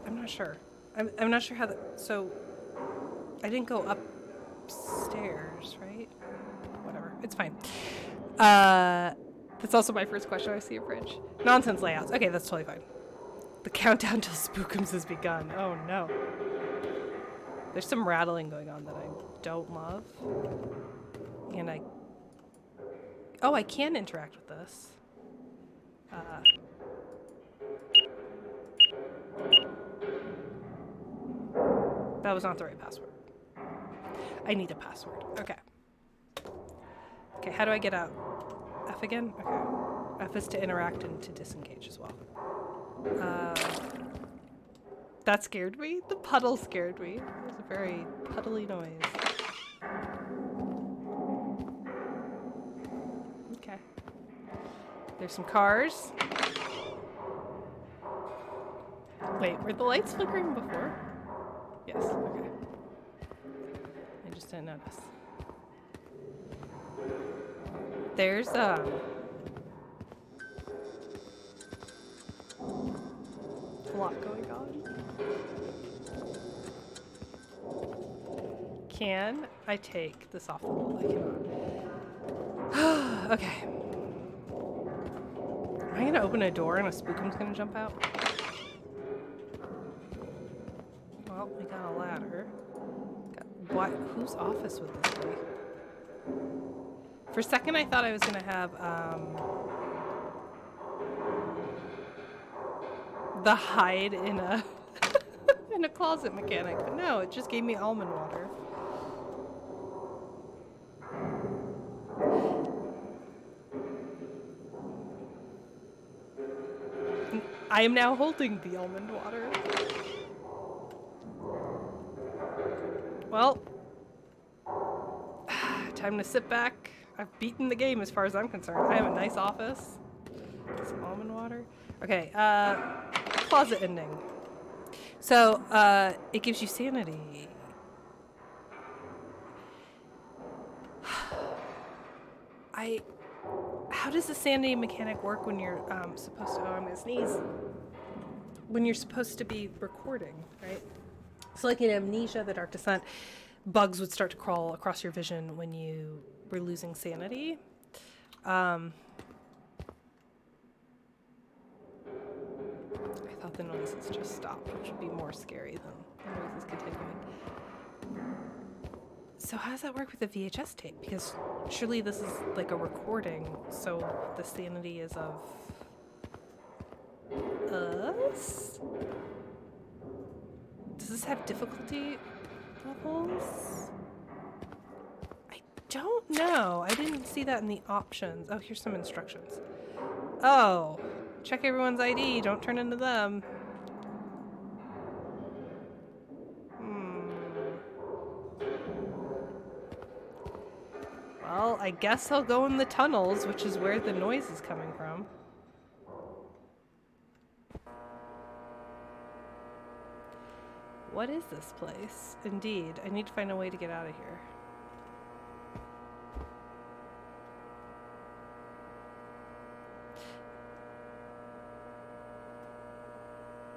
[SPEAKER 2] I'm not sure. I'm not sure how so I didn't go upstairs, right? Whatever. It's fine. That's also my first question. I see a fridge. Nonsense layouts. Okay, that's totally fine. The countdown till Spookums has begun. Oh no. There's some rattling going on that I don't love. And I can interact with this. That was not the right password. I need a password. Okay. Okay, how do I get out? F again? Okay. F is to interact and to disengage as well. That scared me. The puddle scared me. It was a very puddly noise. Okay. There's some cars. Wait, were the lights flickering before? Yes, okay. I just didn't notice. There's a lot going on. Can I take this off the wall? I cannot. Okay. Am I gonna open a door and a spookum's gonna jump out? Well, we got a ladder. What? Whose office would this be? For a second, I thought I was gonna have the hide in a in a closet mechanic, but no, it just gave me almond water. I am now holding the almond water. Well, time to sit back. I've beaten the game as far as I'm concerned. I have a nice office. Some almond water. Okay, closet ending. So, it gives you sanity. How does the sanity mechanic work when you're supposed to, oh, I'm gonna sneeze. When you're supposed to be recording, right? So like in Amnesia, The Dark Descent, bugs would start to crawl across your vision when you were losing sanity. I thought the noises just stopped, which would be more scary than the noises continuing. So how does that work with the VHS tape? Because surely this is like a recording, so the sanity is of us? Does this have difficulty levels? I don't know. I didn't see that in the options. Oh, here's some instructions. Oh, check everyone's ID. Don't turn into them. Well, I guess I'll go in the tunnels, which is where the noise is coming from. What is this place? Indeed, I need to find a way to get out of here.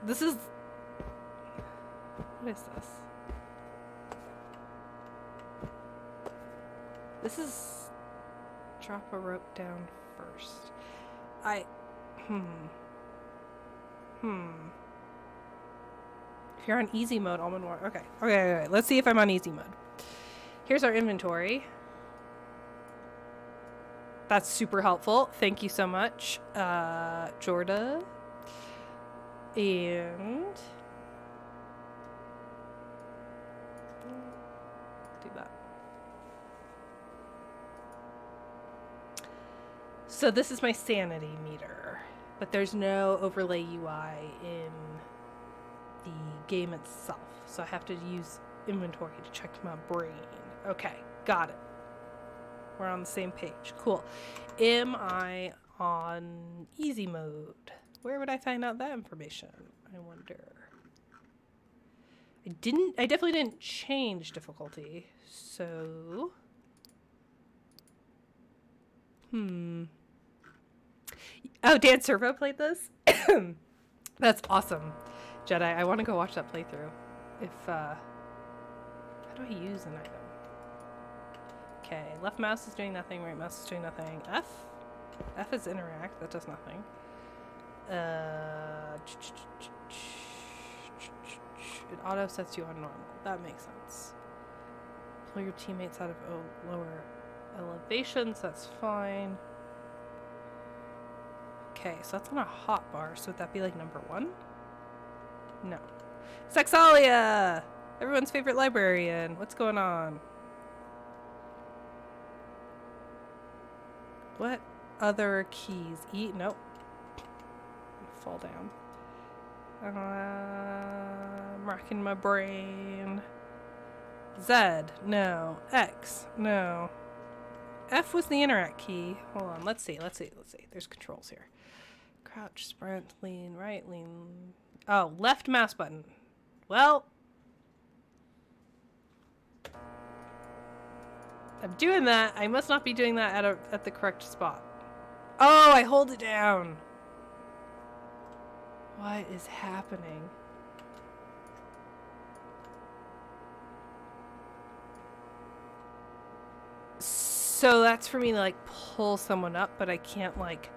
[SPEAKER 2] This is... What is this? This is... Drop a rope down first. If you're on easy mode, almond water. Okay. Let's see if I'm on easy mode. Here's our inventory. That's super helpful. Thank you so much, Jorda. And do that. So this is my sanity meter, but there's no overlay UI in the game itself. So I have to use inventory to check my brain. Okay, got it. We're on the same page. Cool. Am I on easy mode? Where would I find out that information? I wonder. I definitely didn't change difficulty. So, Oh, Dan Servo played this? That's awesome. Jedi, I want to go watch that playthrough. How do I use an item? Okay, left mouse is doing nothing, right mouse is doing nothing. F is interact, that does nothing. It auto sets you on normal. That makes sense. Pull your teammates out of lower elevations, that's fine. Okay, so that's on a hot bar, so would that be like number 1? No. Sexalia! Everyone's favorite librarian. What's going on? What other keys? E? Nope. Fall down. I'm racking my brain. Z? No. X? No. F was the interact key. Hold on. Let's see. There's controls here. Crouch, sprint, lean, right, lean. Oh, left mouse button. Well, I'm doing that. I must not be doing that at the correct spot. Oh, I hold it down. What is happening? So that's for me to like pull someone up, but I can't like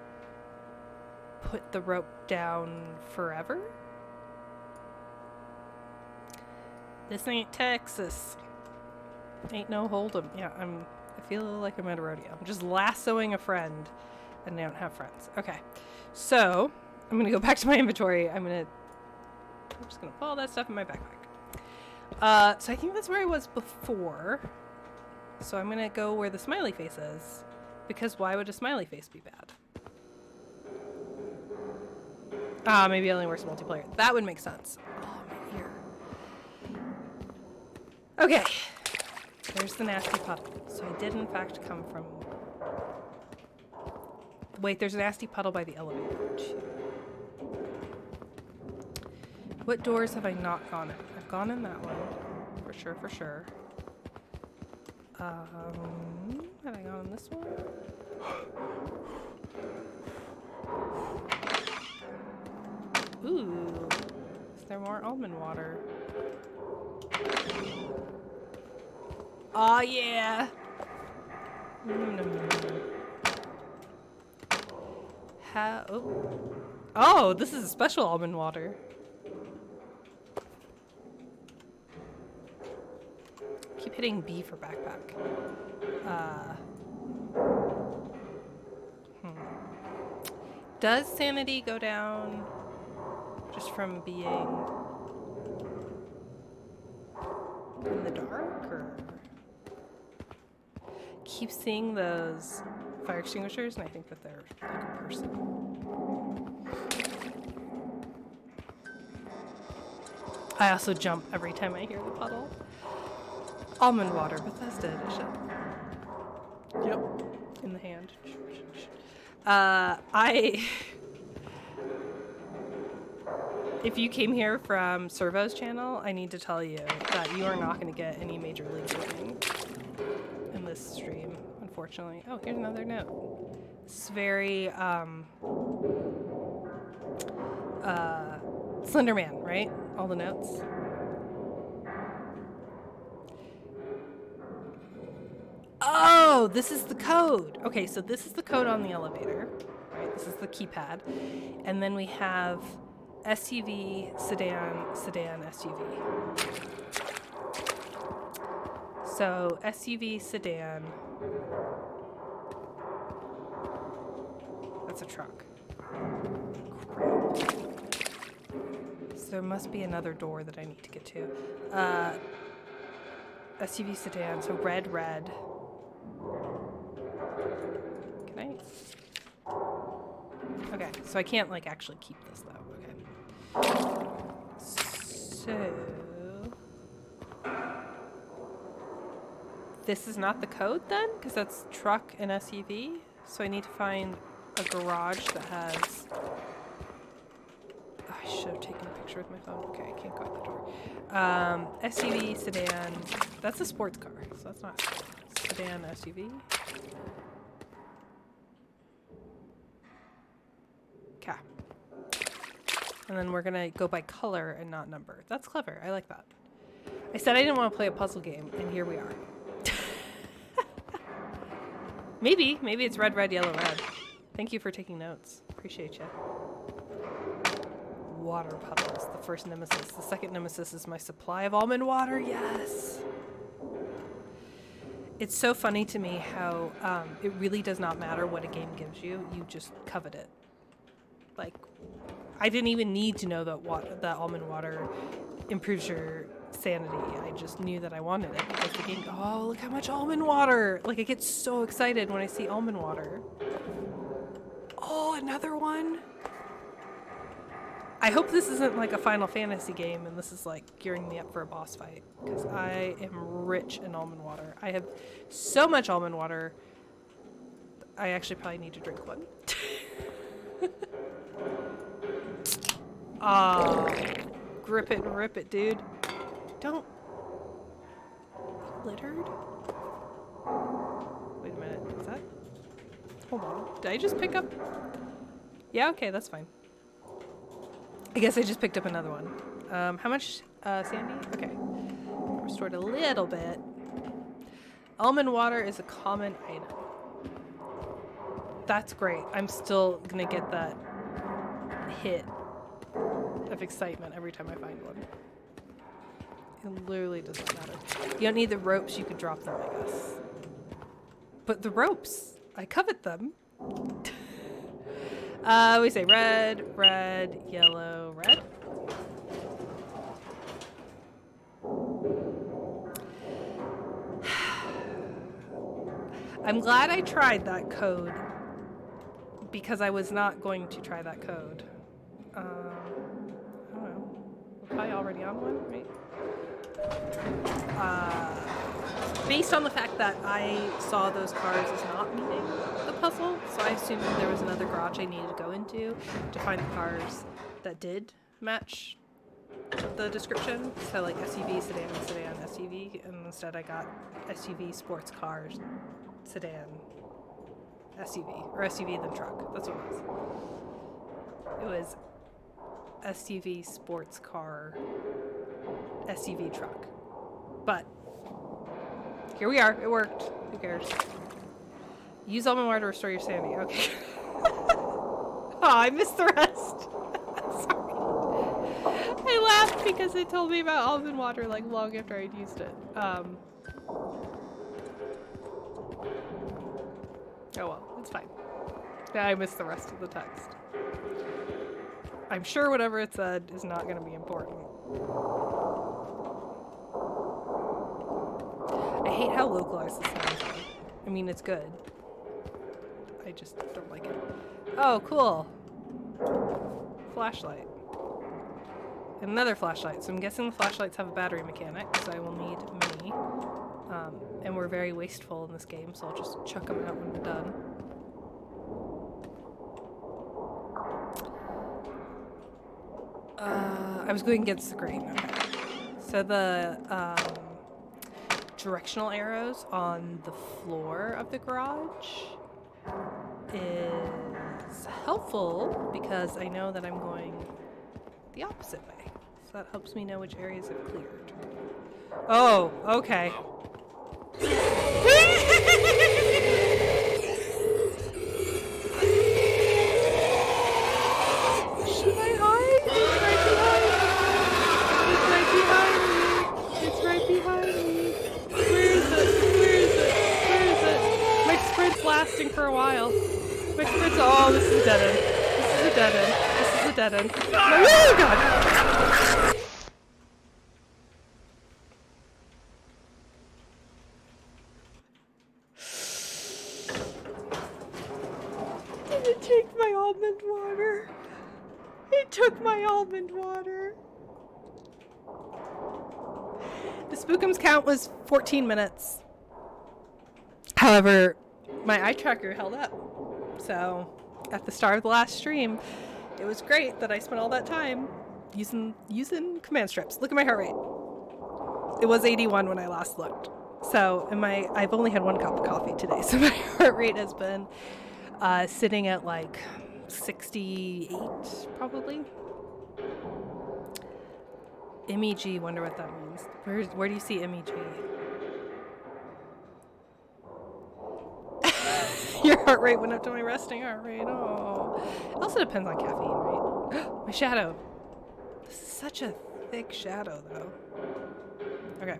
[SPEAKER 2] put the rope down forever? This ain't Texas. Ain't no hold'em. Yeah, I feel like I'm at a rodeo. I'm just lassoing a friend, and I don't have friends. Okay, so I'm gonna go back to my inventory. I'm just gonna put all that stuff in my backpack. So I think that's where I was before. So I'm gonna go where the smiley face is, because why would a smiley face be bad? Ah, maybe it only works multiplayer. That would make sense. Oh, my ear. Okay. There's the nasty puddle. So I did, in fact, come from... Wait, there's a nasty puddle by the elevator. What doors have I not gone in? I've gone in that one. For sure. Have I gone in this one? Ooh. Is there more almond water? Aw, yeah! Oh, this is a special almond water. Keep hitting B for backpack. Does sanity go down just from being in the dark, or keep seeing those fire extinguishers and I think that they're like a person. I also jump every time I hear the puddle. Almond water, Bethesda edition. Yep, in the hand. If you came here from Servo's channel, I need to tell you that you are not going to get any major league living in this stream, unfortunately. Oh, here's another note. It's very, Slender Man, right? All the notes. Oh, this is the code. Okay, so this is the code on the elevator, right? This is the keypad. And then we have SUV, sedan, SUV. So SUV, sedan. That's a truck. Crap. So there must be another door that I need to get to. SUV, sedan, so red. Can I? Okay, so I can't like actually keep this though. Okay. So this is not the code then, because that's truck and SUV. So I need to find a garage that has. Oh, I should have taken a picture with my phone. Okay, I can't go out the door. SUV, sedan. That's a sports car, so that's not sedan SUV. Okay. And then we're gonna go by color and not number. That's clever. I like that. I said I didn't want to play a puzzle game, and here we are. Maybe it's red, yellow, red. Thank you for taking notes. Appreciate you. Water puddles, the first nemesis. The second nemesis is my supply of almond water. Yes. It's so funny to me how it really does not matter what a game gives you. You just covet it. Like, I didn't even need to know that almond water improves your sanity. I just knew that I wanted it because the game. Oh, look how much almond water! Like, I get so excited when I see almond water. Oh, another one. I hope this isn't like a Final Fantasy game and this is like gearing me up for a boss fight, because I am rich in almond water. I have so much almond water. I actually probably need to drink one. Ah, grip it and rip it, dude. Don't. Littered? Wait a minute. Is that? Hold on. Did I just pick up? Yeah, okay, that's fine. I guess I just picked up another one. How much sandy? Okay. Restored a little bit. Almond water is a common item. That's great. I'm still gonna get that hit of excitement every time I find one. It literally doesn't matter. You don't need the ropes, you could drop them, I guess. But the ropes, I covet them. We say red, red, yellow, red. I'm glad I tried that code because I was not going to try that code. I don't know. We're probably already on one, right? Based on the fact that I saw those cars as not meeting the puzzle, so I assumed there was another garage I needed to go into to find the cars that did match the description. So like SUV, sedan, sedan, SUV, and instead I got SUV, sports cars, sedan, SUV, or SUV then truck. That's what it was. It was SUV, sports car, SUV, truck. But here we are. It worked. Who cares? Use almond water to restore your sanity. Okay. Oh, I missed the rest. Sorry. I laughed because it told me about almond water like long after I'd used it. Oh well, it's fine. Yeah, I missed the rest of the text. I'm sure whatever it said is not going to be important. I hate how localized this sounds. I mean, it's good. I just don't like it. Oh, cool. Flashlight. Another flashlight. So I'm guessing the flashlights have a battery mechanic, so I will need many. And we're very wasteful in this game, so I'll just chuck them out when we're done. I was going against the grain. Okay. So the directional arrows on the floor of the garage is helpful because I know that I'm going the opposite way. So that helps me know which areas I've cleared. Oh, okay. Should I hide? It's right behind me. Where is it? Where is it? Where is it? My sprint's lasting for a while. My sprint's. Oh, this is a dead end. This is a dead end. This is a dead end. Oh, God! Did it take my almond water? It took my almond water. The Spookums count was 14 minutes. However, my eye tracker held up. So, at the start of the last stream, it was great that I spent all that time using command strips. Look at my heart rate. It was 81 when I last looked. So, I've only had one cup of coffee today, so my heart rate has been sitting at like 68, probably. MEG, wonder what that means. Where do you see MEG? Your heart rate went up to my resting heart rate. Oh. It also depends on caffeine, right? My shadow. This is such a thick shadow, though. Okay.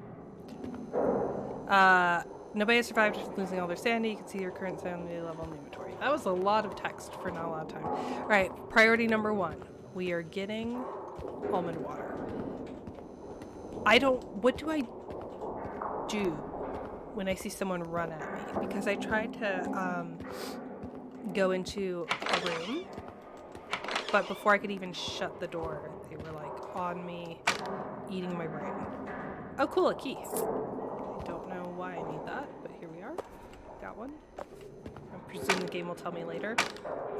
[SPEAKER 2] Nobody has survived after losing all their sanity. You can see your current sanity level in the inventory. That was a lot of text for not a lot of time. All right, priority number 1. We are getting almond water. What do I do when I see someone run at me? Because I tried to go into a room, but before I could even shut the door, they were like on me, eating my brain. Oh cool, a key. I don't know why I need that, but here we are. Got one. I presume the game will tell me later.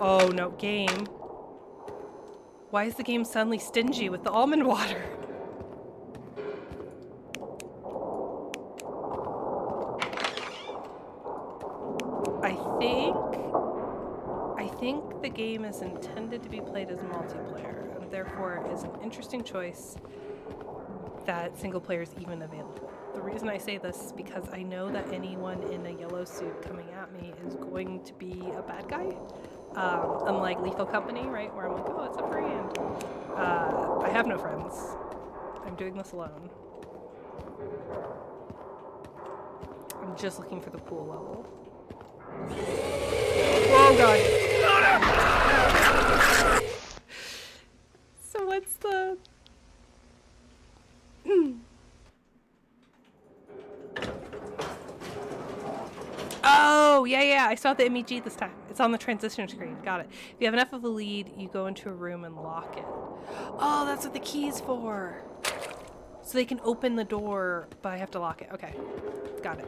[SPEAKER 2] Oh no, game. Why is the game suddenly stingy with the almond water? I think the game is intended to be played as multiplayer, and therefore is an interesting choice that single player is even available. The reason I say this is because I know that anyone in a yellow suit coming at me is going to be a bad guy. Unlike Lethal Company, right, where I'm like, oh, it's a friend. I have no friends. I'm doing this alone. I'm just looking for the pool level. Oh god. Oh, no. So what's the... Oh, yeah, I saw the MEG this time. It's on the transition screen. Got it. If you have enough of a lead, you go into a room and lock it. Oh, that's what the key's for. So they can open the door, but I have to lock it. Okay. Got it.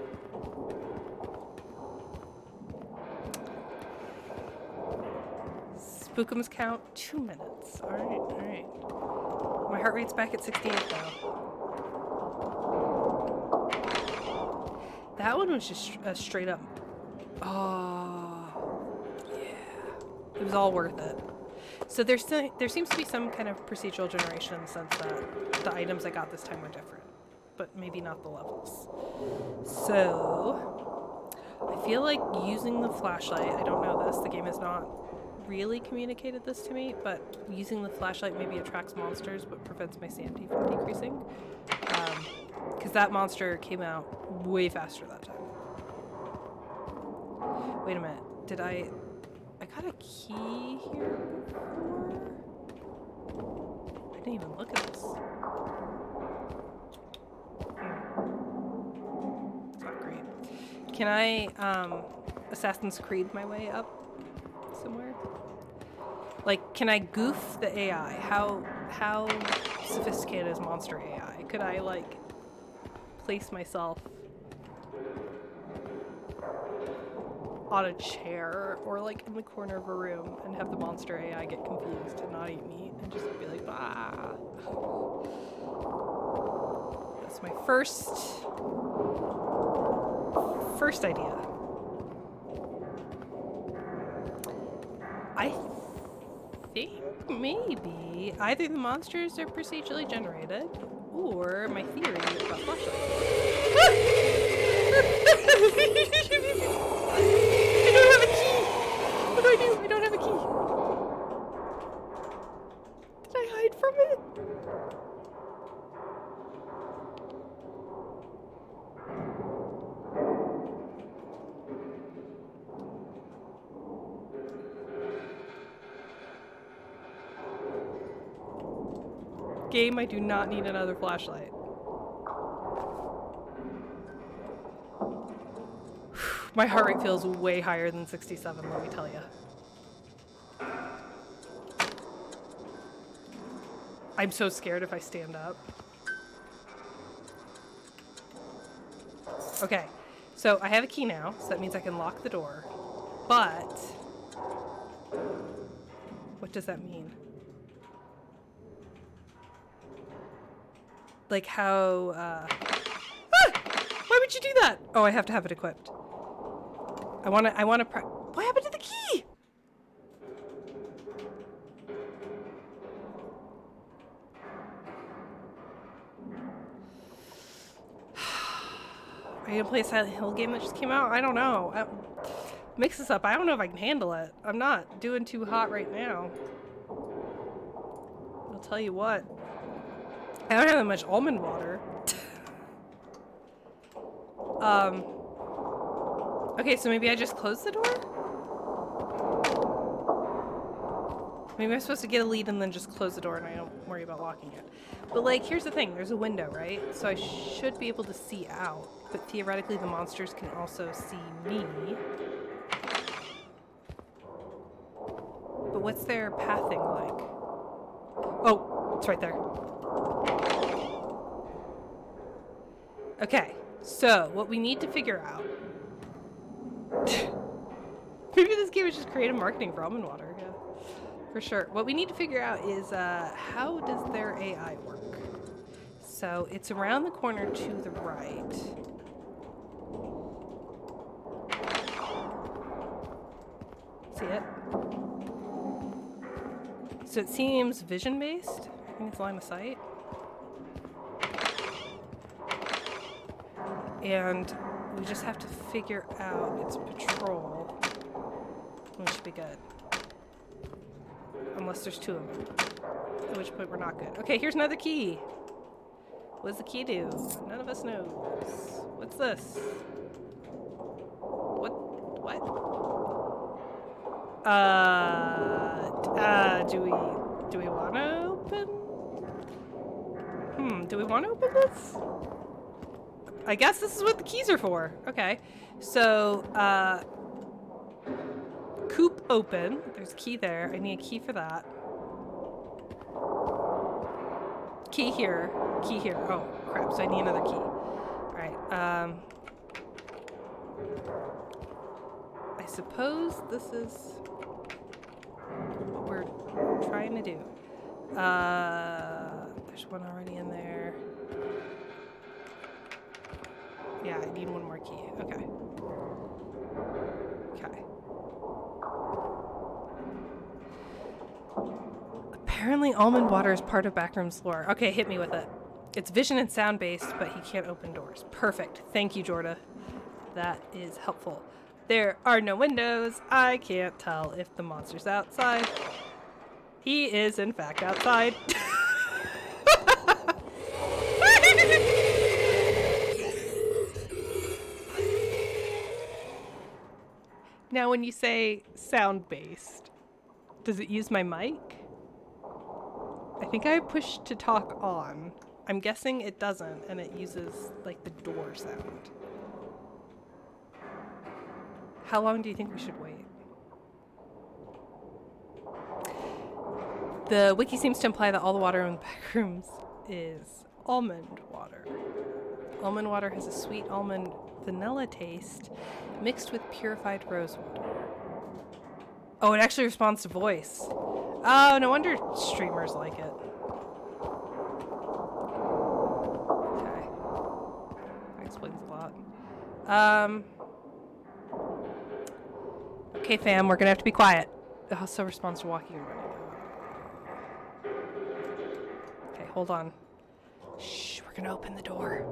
[SPEAKER 2] Spookums count 2 minutes. Alright. My heart rate's back at 68 though. That one was just straight up. Oh, yeah. It was all worth it. So there seems to be some kind of procedural generation in the sense that the items I got this time were different, but maybe not the levels. So I feel like using the flashlight, I don't know this, the game has not really communicated this to me, but using the flashlight maybe attracts monsters but prevents my sanity from decreasing. Because that monster came out way faster that time. Wait a minute, did I got a key here before? I didn't even look at this. It's not great. Can I Assassin's Creed my way up somewhere? Like, can I goof the AI? How sophisticated is monster AI? Could I, like, place myself on a chair or, like, in the corner of a room and have the monster AI get confused and not eat me and just be like, ah. That's my first idea. I think maybe either the monsters are procedurally generated or my theory about flashlights. I don't have a key! What do I do? I don't have a key. Did I hide from it? Game, I do not need another flashlight. My heart rate feels way higher than 67, let me tell you. I'm so scared if I stand up. Okay, so I have a key now, so that means I can lock the door. But what does that mean? Like how, why would you do that? Oh, I have to have it equipped. I wanna what happened to the key? Are you gonna play a Silent Hill game that just came out? I don't know. Mix this up. I don't know if I can handle it. I'm not doing too hot right now. I'll tell you what. I don't have that much almond water. Okay, so maybe I just close the door? Maybe I'm supposed to get a lead and then just close the door and I don't worry about locking it. But like, here's the thing. There's a window, right? So I should be able to see out. But theoretically, the monsters can also see me. But what's their pathing like? Oh, it's right there. Okay, so what we need to figure out... Maybe this game is just creative marketing for almond water, yeah. For sure. What we need to figure out is how does their AI work? So it's around the corner to the right. See it? So it seems vision-based. I think it's line of sight. And we just have to figure out its patrol. We should be good. Unless there's two of them. At which point we're not good. Okay, here's another key. What does the key do? None of us knows. What's this? What? Do we want to open? Do we want to open this? I guess this is what the keys are for. Okay. So, coop open. There's a key there. I need a key for that. Key here. Key here. Oh, crap. So I need another key. Alright. I suppose this is what we're trying to do. There's one already in there. Yeah, I need one more key. Okay. Okay. Apparently almond water is part of Backrooms lore. Okay, hit me with it. It's vision and sound based, but he can't open doors. Perfect. Thank you, Jorda. That is helpful. There are no windows. I can't tell if the monster's outside. He is, in fact, outside. Now, when you say sound-based, does it use my mic? I think I pushed to talk on. I'm guessing it doesn't, and it uses, like, the door sound. How long do you think we should wait? The wiki seems to imply that all the water in the Backrooms is almond water. Almond water has a sweet almond vanilla taste mixed with purified rose water. Oh, it actually responds to voice. Oh, no wonder streamers like it. Okay. That explains a lot. Okay, fam, we're gonna have to be quiet. It also responds to walking and running. Okay, hold on. Shh, we're gonna open the door.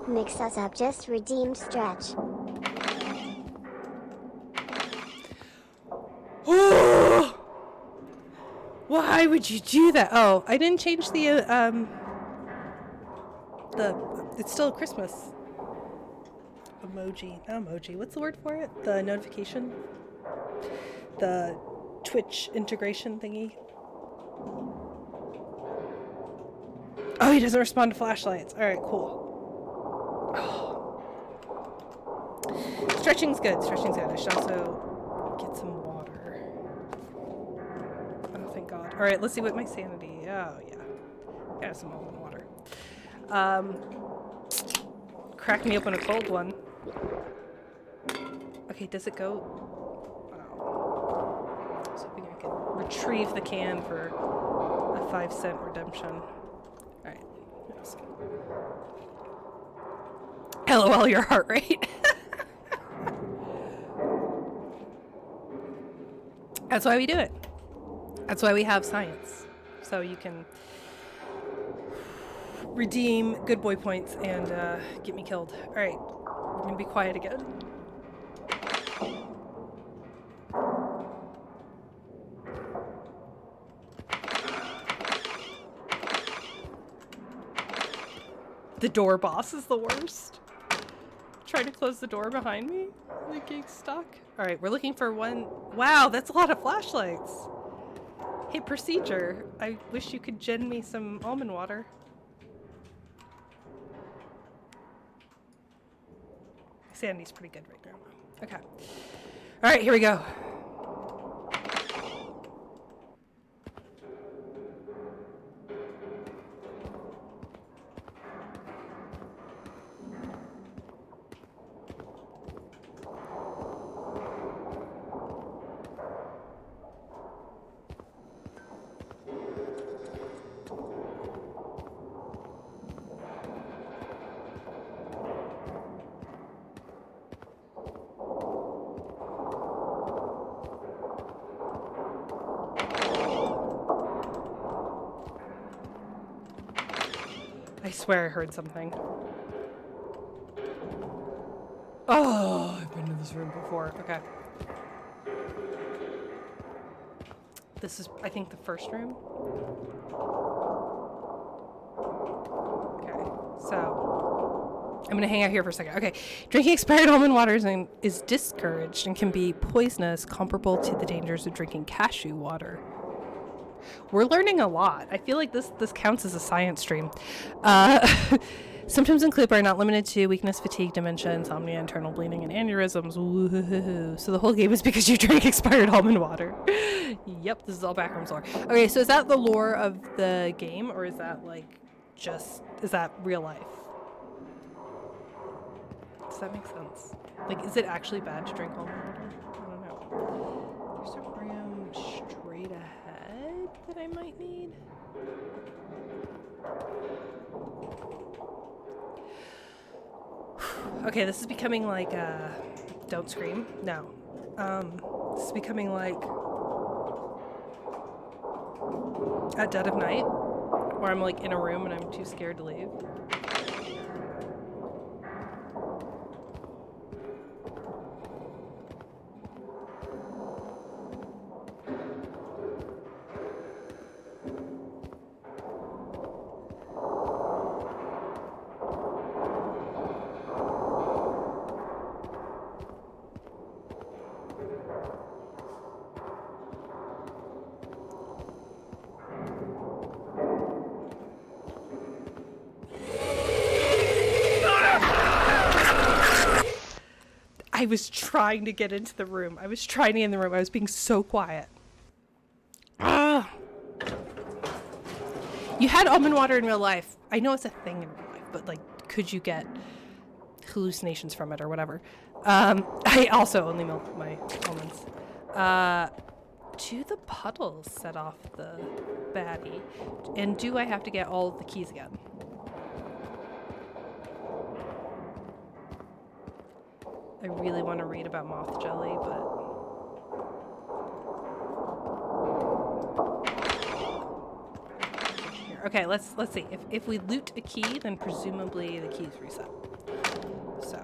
[SPEAKER 3] Mix us up, just redeemed stretch.
[SPEAKER 2] Why would you do that? Oh, I didn't change the it's still Christmas emoji. Not emoji. What's the word for it? The notification? The Twitch integration thingy? Oh, he doesn't respond to flashlights. All right, cool. Stretching's good. Stretching's good. I should also get some water. Oh, thank God. All right, let's see what my sanity. Oh, yeah. Gotta have some almond water. Crack me open a cold one. Okay, does it go? Oh. I was hoping I could retrieve the can for a 5-cent redemption. All right. LOL, your heart rate. That's why we do it. That's why we have science. So you can redeem good boy points and get me killed. All right, we're gonna be quiet again. The door boss is the worst. Trying to close the door behind me, like getting stuck. All right, we're looking for one. Wow, that's a lot of flashlights. Hey, procedure. I wish you could gen me some almond water. Sandy's pretty good right now. Okay. All right, here we go. I swear I heard something. Oh, I've been in this room before. Okay. This is, I think, the first room. Okay, so I'm gonna hang out here for a second. Okay, drinking expired almond water is discouraged and can be poisonous, comparable to the dangers of drinking cashew water. We're learning a lot. I feel like this counts as a science stream. Symptoms include, but are not limited to, weakness, fatigue, dementia, insomnia, internal bleeding, and aneurysms. Woo-hoo-hoo. So the whole game is because you drank expired almond water. Yep, this is all Backrooms lore. Okay, so is that the lore of the game, or is that like is that real life? Does that make sense? Like, is it actually bad to drink almond water? I don't know. There's a room straight ahead that I might need. Okay, this is becoming like don't scream. No. This is becoming like at dead of night, where I'm like in a room and I'm too scared to leave. I was trying to get into the room. I was trying to get in the room. I was being so quiet. Ah. You had almond water in real life. I know it's a thing in real life, but like, could you get hallucinations from it or whatever? I also only milk my almonds. Do the puddles set off the baddie? And do I have to get all of the keys again? I really want to read about moth jelly, but okay, let's see. If we loot a key, then presumably the keys reset. So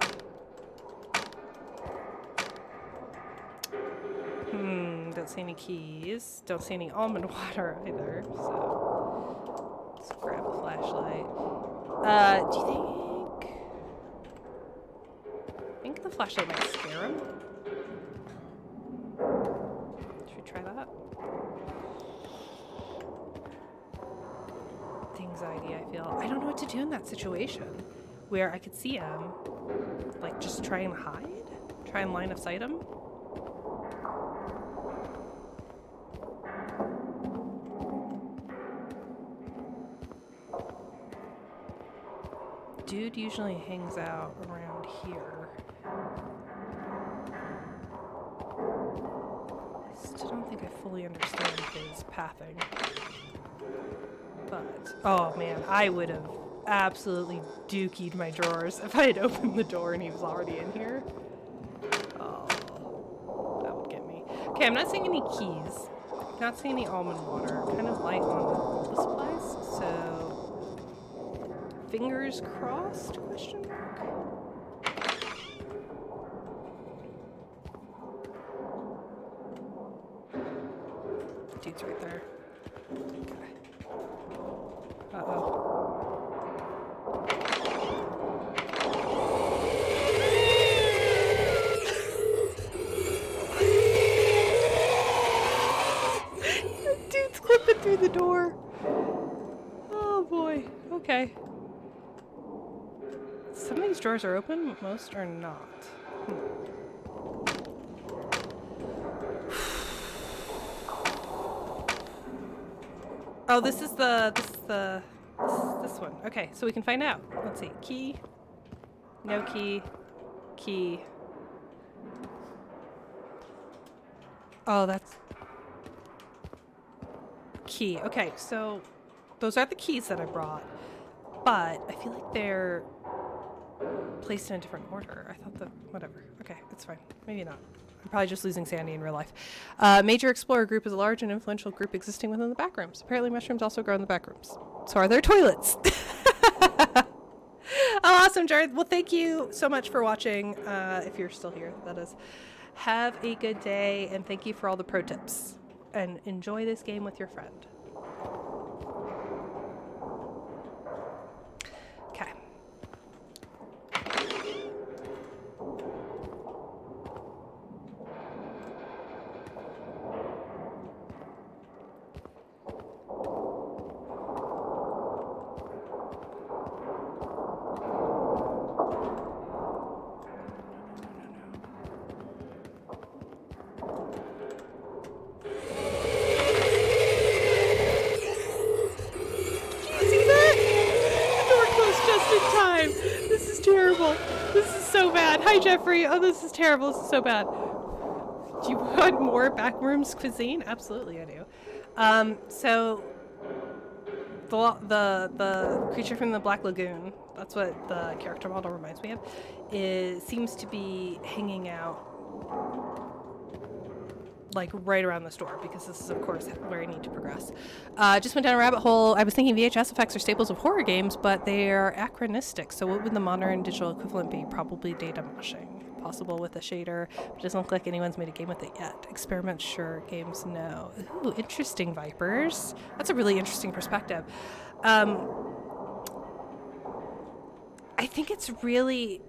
[SPEAKER 2] don't see any keys. Don't see any almond water either. So let's grab a flashlight. Do you think? I think the flashlight might scare him. Should we try that? The anxiety I feel. I don't know what to do in that situation where I could see him. Like, just try and hide? Try and line of sight him? Dude usually hangs out around here. I still don't think I fully understand his pathing. But, oh man, I would have absolutely dookied my drawers if I had opened the door and he was already in here. Oh, that would get me. Okay, I'm not seeing any keys. Not seeing any almond water. Kind of light on the supplies, so Fingers crossed? Question mark. Dude's right there. Okay. Uh-oh. Dude's clipping through the door. Oh boy. Okay. Some of these drawers are open, most are not. Oh, this one. Okay, so we can find out. Let's see. Key. No key. Key. Oh, that's key. Okay, so those are the keys that I brought, but I feel like they're placed in a different order. I thought whatever. Okay, it's fine. Maybe not. I'm probably just losing sanity in real life. Major Explorer Group is a large and influential group existing within the Backrooms. Apparently mushrooms also grow in the Backrooms. So are there toilets? Oh, awesome, Jared. Well, thank you so much for watching. If you're still here, that is. Have a good day, and thank you for all the pro tips. And enjoy this game with your friend. Okay. Hi, Jeffrey. Oh, this is terrible. This is so bad. Do you want more Backrooms cuisine? Absolutely, I do. So the creature from the Black Lagoon, that's what the character model reminds me of, seems to be hanging out like right around the store, because this is of course where I need to progress. Just went down a rabbit hole. I was thinking VHS effects are staples of horror games, but they are anachronistic. So what would the modern digital equivalent be? Probably data moshing. Possible with a shader, but it doesn't look like anyone's made a game with it yet. Experiments, sure. Games, no. Ooh, interesting, Vipers. That's a really interesting perspective. I think it's really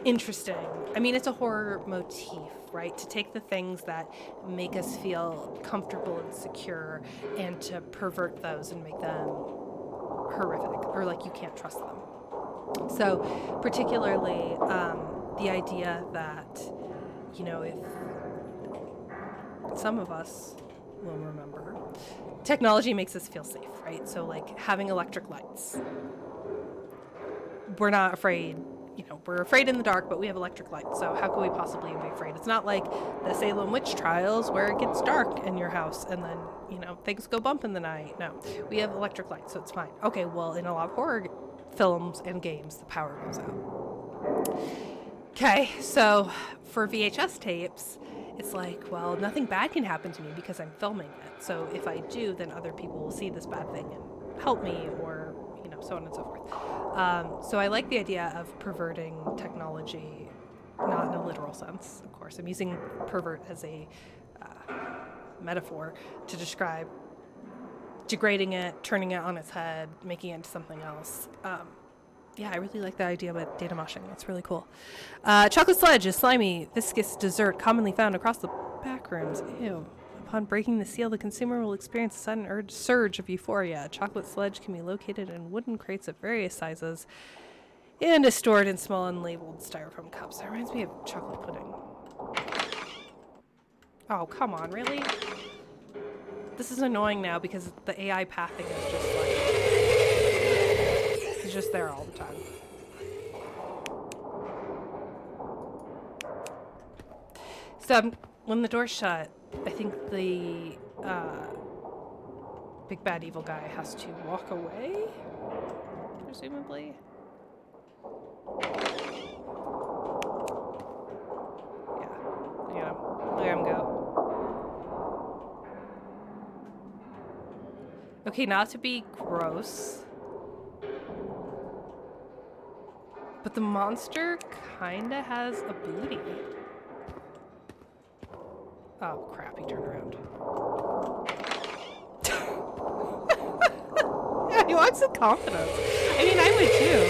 [SPEAKER 2] interesting. I mean, it's a horror motif, right? To take the things that make us feel comfortable and secure and to pervert those and make them horrific, or like you can't trust them. So particularly the idea that, you know, if some of us will remember, technology makes us feel safe, right? So like having electric lights. We're not afraid. You know, we're afraid in the dark, but we have electric lights, so how can we possibly be afraid? It's not like the Salem witch trials where it gets dark in your house and then, you know, things go bump in the night. No, we have electric lights, so it's fine. Okay, well, in a lot of horror films and games, the power goes out. Okay, so for VHS tapes, it's like, well, nothing bad can happen to me because I'm filming it. So if I do, then other people will see this bad thing and help me, or, you know, so on and so forth. So I like the idea of perverting technology, not in a literal sense, of course. I'm using pervert as a metaphor to describe degrading it, turning it on its head, making it into something else. Yeah, I really like the idea about data moshing. That's really cool. Chocolate sludge is slimy, viscous dessert commonly found across the Backrooms. Ew. Upon breaking the seal, the consumer will experience a sudden surge of euphoria. Chocolate sludge can be located in wooden crates of various sizes and is stored in small unlabeled styrofoam cups. That reminds me of chocolate pudding. Oh, come on, really? This is annoying now because the AI pathing is just like... it's just there all the time. So when the door's shut, I think the big bad evil guy has to walk away, presumably. Yeah, you know, look at him go. Okay, not to be gross, But the monster kinda has a booty. Oh crap, he turned around. Yeah, he walks with confidence. I mean, I would too.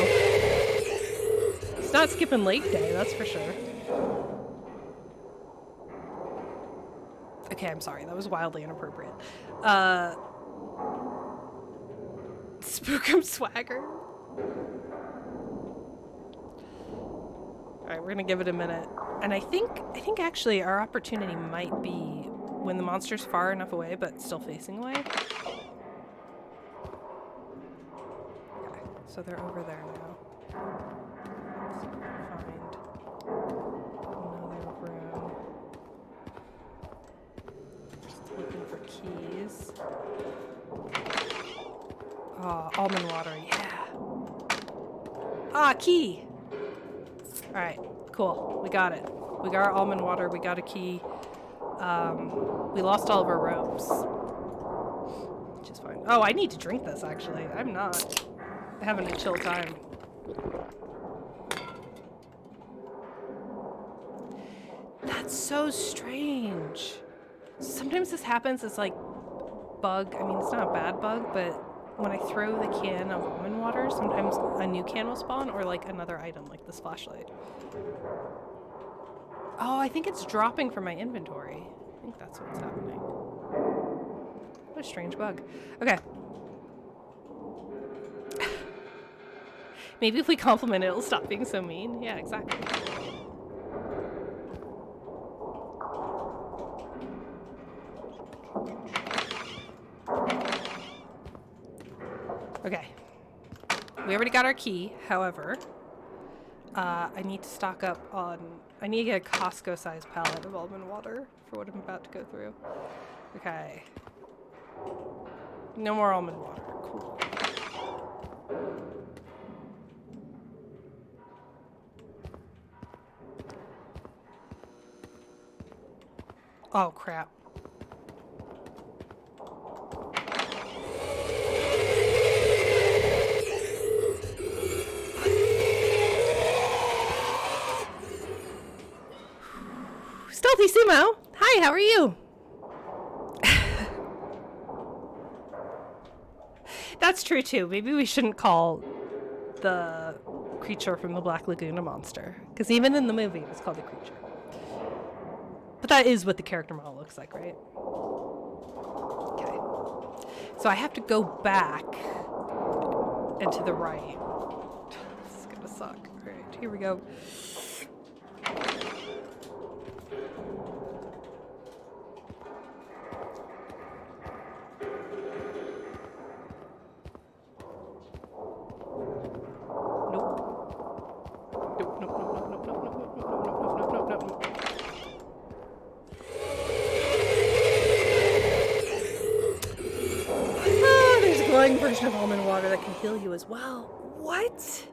[SPEAKER 2] He's not skipping leg day, that's for sure. Okay, I'm sorry, that was wildly inappropriate. Spookum swagger. Alright, we're gonna give it a minute. And I think actually our opportunity might be when the monster's far enough away but still facing away. Okay, so they're over there now. Let's find another room. Just looking for keys. Oh, almond water, yeah. Ah, key! Alright, cool. We got it. We got our almond water, we got a key. We lost all of our ropes. Which is fine. Oh, I need to drink this, actually. I'm not having a chill time. That's so strange. Sometimes this happens, it's like bug. I mean, it's not a bad bug, but when I throw the can of almond water, sometimes a new can will spawn or like another item, like this flashlight. Oh, I think it's dropping from my inventory. I think that's what's happening. What a strange bug. Okay. Maybe if we compliment it, it'll stop being so mean. Yeah, exactly. Okay. We already got our key, however, I need to stock up on... I need to get a Costco-sized pallet of almond water for what I'm about to go through. Okay. No more almond water. Cool. Oh, crap. Stealthy Sumo! Hi, how are you? That's true too. Maybe we shouldn't call the creature from the Black Lagoon a monster. Because even in the movie, it was called a creature. But that is what the character model looks like, right? Okay. So I have to go back and to the right. This is gonna suck. Alright, here we go. Version of almond water that can heal you as well. What?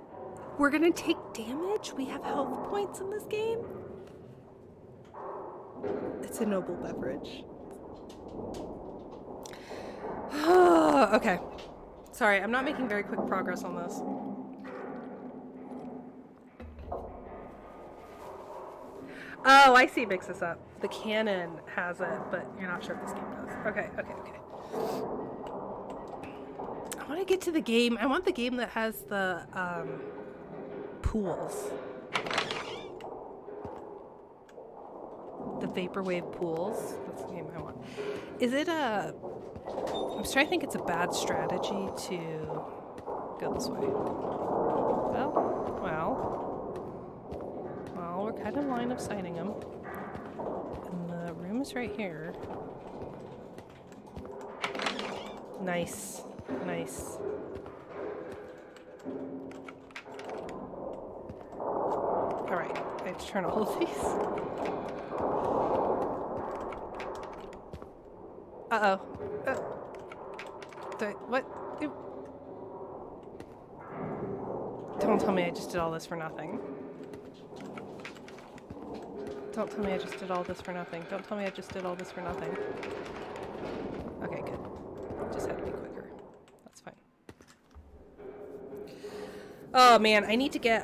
[SPEAKER 2] We're gonna take damage? We have health points in this game? It's a noble beverage. Okay. Sorry, I'm not making very quick progress on this. Oh, I see. Mix this up. The canon has it, but you're not sure if this game does. Okay. I want to get to the game. I want the game that has the pools. The vaporwave pools. That's the game I want. Is it a... I'm just trying to think it's a bad strategy to go this way. Well, we're kind of line of sighting them. And the room is right here. Nice. Alright, I have to turn all of these. Uh-oh. What? Ew. Don't tell me I just did all this for nothing. Don't tell me I just did all this for nothing. Don't tell me I just did all this for nothing. Okay, good. Just had to be quicker. That's fine. Oh man, I need to get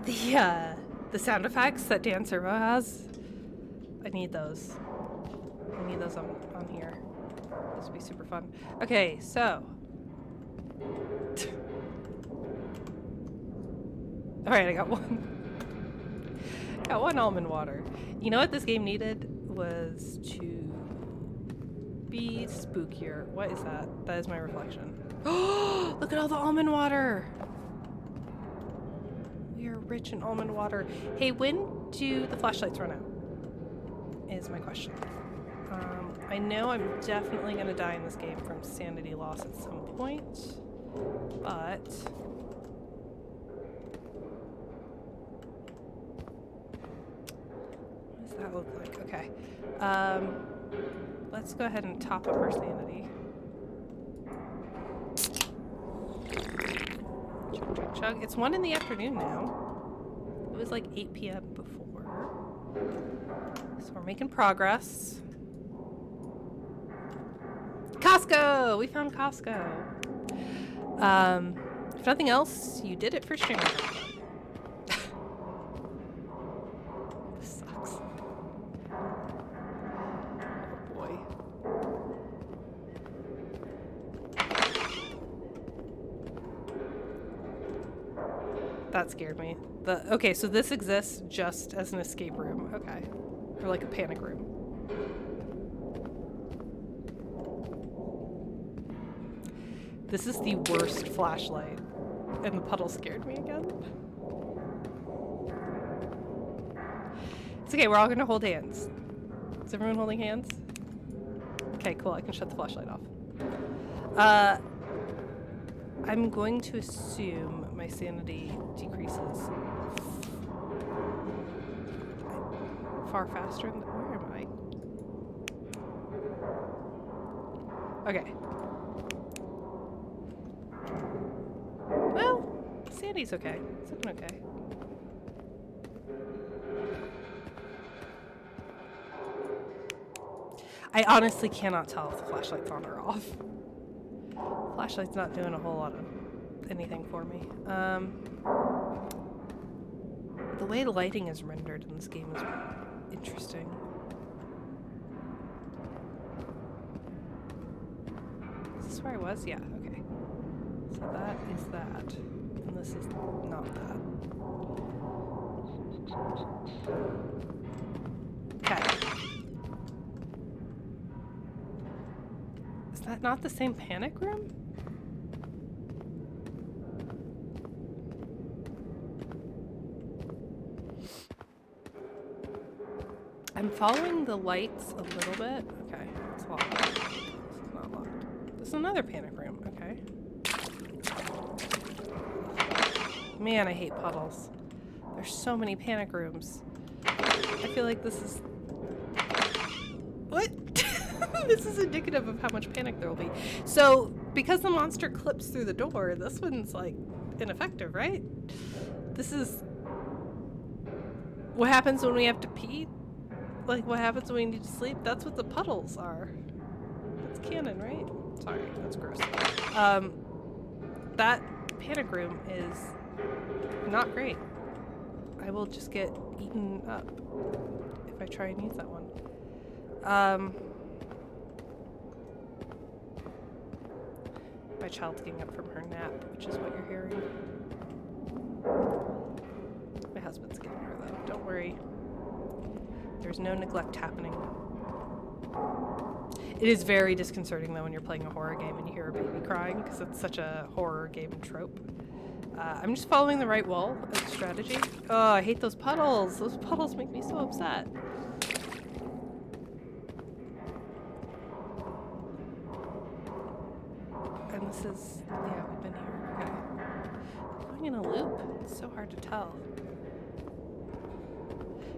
[SPEAKER 2] the sound effects that Dan Servo has. I need those. I need those on here. This would be super fun. Okay, so. Alright, I got one. Got one almond water. You know what this game needed was to be spookier. What is that? That is my reflection. Oh, look at all the almond water. We are rich in almond water. Hey, when do the flashlights run out? Is my question. I know I'm definitely going to die in this game from sanity loss at some point, but what does that look like? Okay. Let's go ahead and top up our sanity. Chug, chug, chug. It's 1 in the afternoon now. It was like 8 p.m. before. So we're making progress. Costco! We found Costco. If nothing else, you did it for sharing. This sucks. Oh boy. That scared me. Okay, so this exists just as an escape room. Okay. Or like a panic room. This is the worst flashlight. And the puddle scared me again. It's okay, we're all gonna hold hands. Is everyone holding hands? Okay, cool, I can shut the flashlight off. I'm going to assume my sanity decreases far faster than... Where am I? Okay. Well, Sandy's okay. It's looking okay. I honestly cannot tell if the flashlight's on or off. Flashlight's not doing a whole lot of anything for me. The way lighting is rendered in this game is interesting. Is this where I was? Yeah, okay. So that is that. And this is not that. Okay. Is that not the same panic room? I'm following the lights a little bit. Okay, it's locked. This is not locked. This is another panic room. Okay. Man, I hate puddles. There's so many panic rooms. I feel like this is... What? This is indicative of how much panic there will be. So, because the monster clips through the door, this one's, like, ineffective, right? This is... What happens when we have to pee? Like, what happens when we need to sleep? That's what the puddles are. That's canon, right? Sorry, that's gross. That panic room is not great. I will just get eaten up if I try and use that one. My child's getting up from her nap, which is what you're hearing. My husband's getting her, though. Don't worry. There's no neglect happening. It is very disconcerting, though, when you're playing a horror game and you hear a baby crying, because it's such a horror game trope. I'm just following the right wall as a strategy. Oh, I hate those puddles. Those puddles make me so upset. And this is... Yeah, we've been here. Okay. Going in a loop? It's so hard to tell.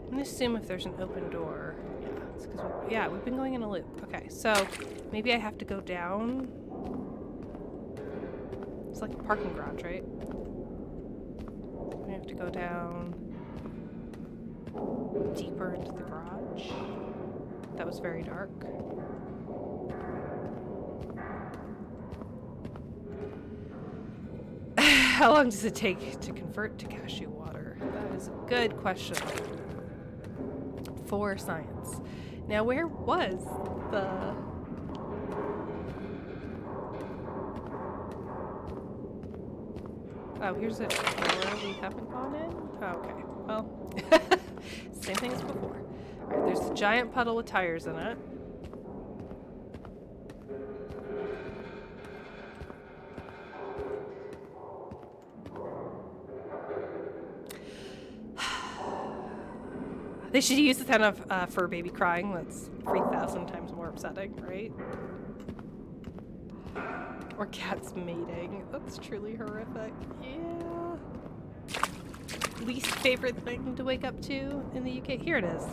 [SPEAKER 2] I'm gonna assume if there's an open door. Yeah, it's because we've been going in a loop. Okay, so maybe I have to go down. It's like a parking garage, right? I have to go down deeper into the garage. That was very dark. How long does it take to convert to cashew water? That is a good question for science. Now, where was the... Oh, here's a door we haven't gone in? Oh, okay. Well, same thing as before. Alright, there's a giant puddle with tires in it. They should use the sound of fur baby crying. That's 3,000 times more upsetting, right? Or cats mating. That's truly horrific. Yeah. Least favorite thing to wake up to in the UK? Here it is.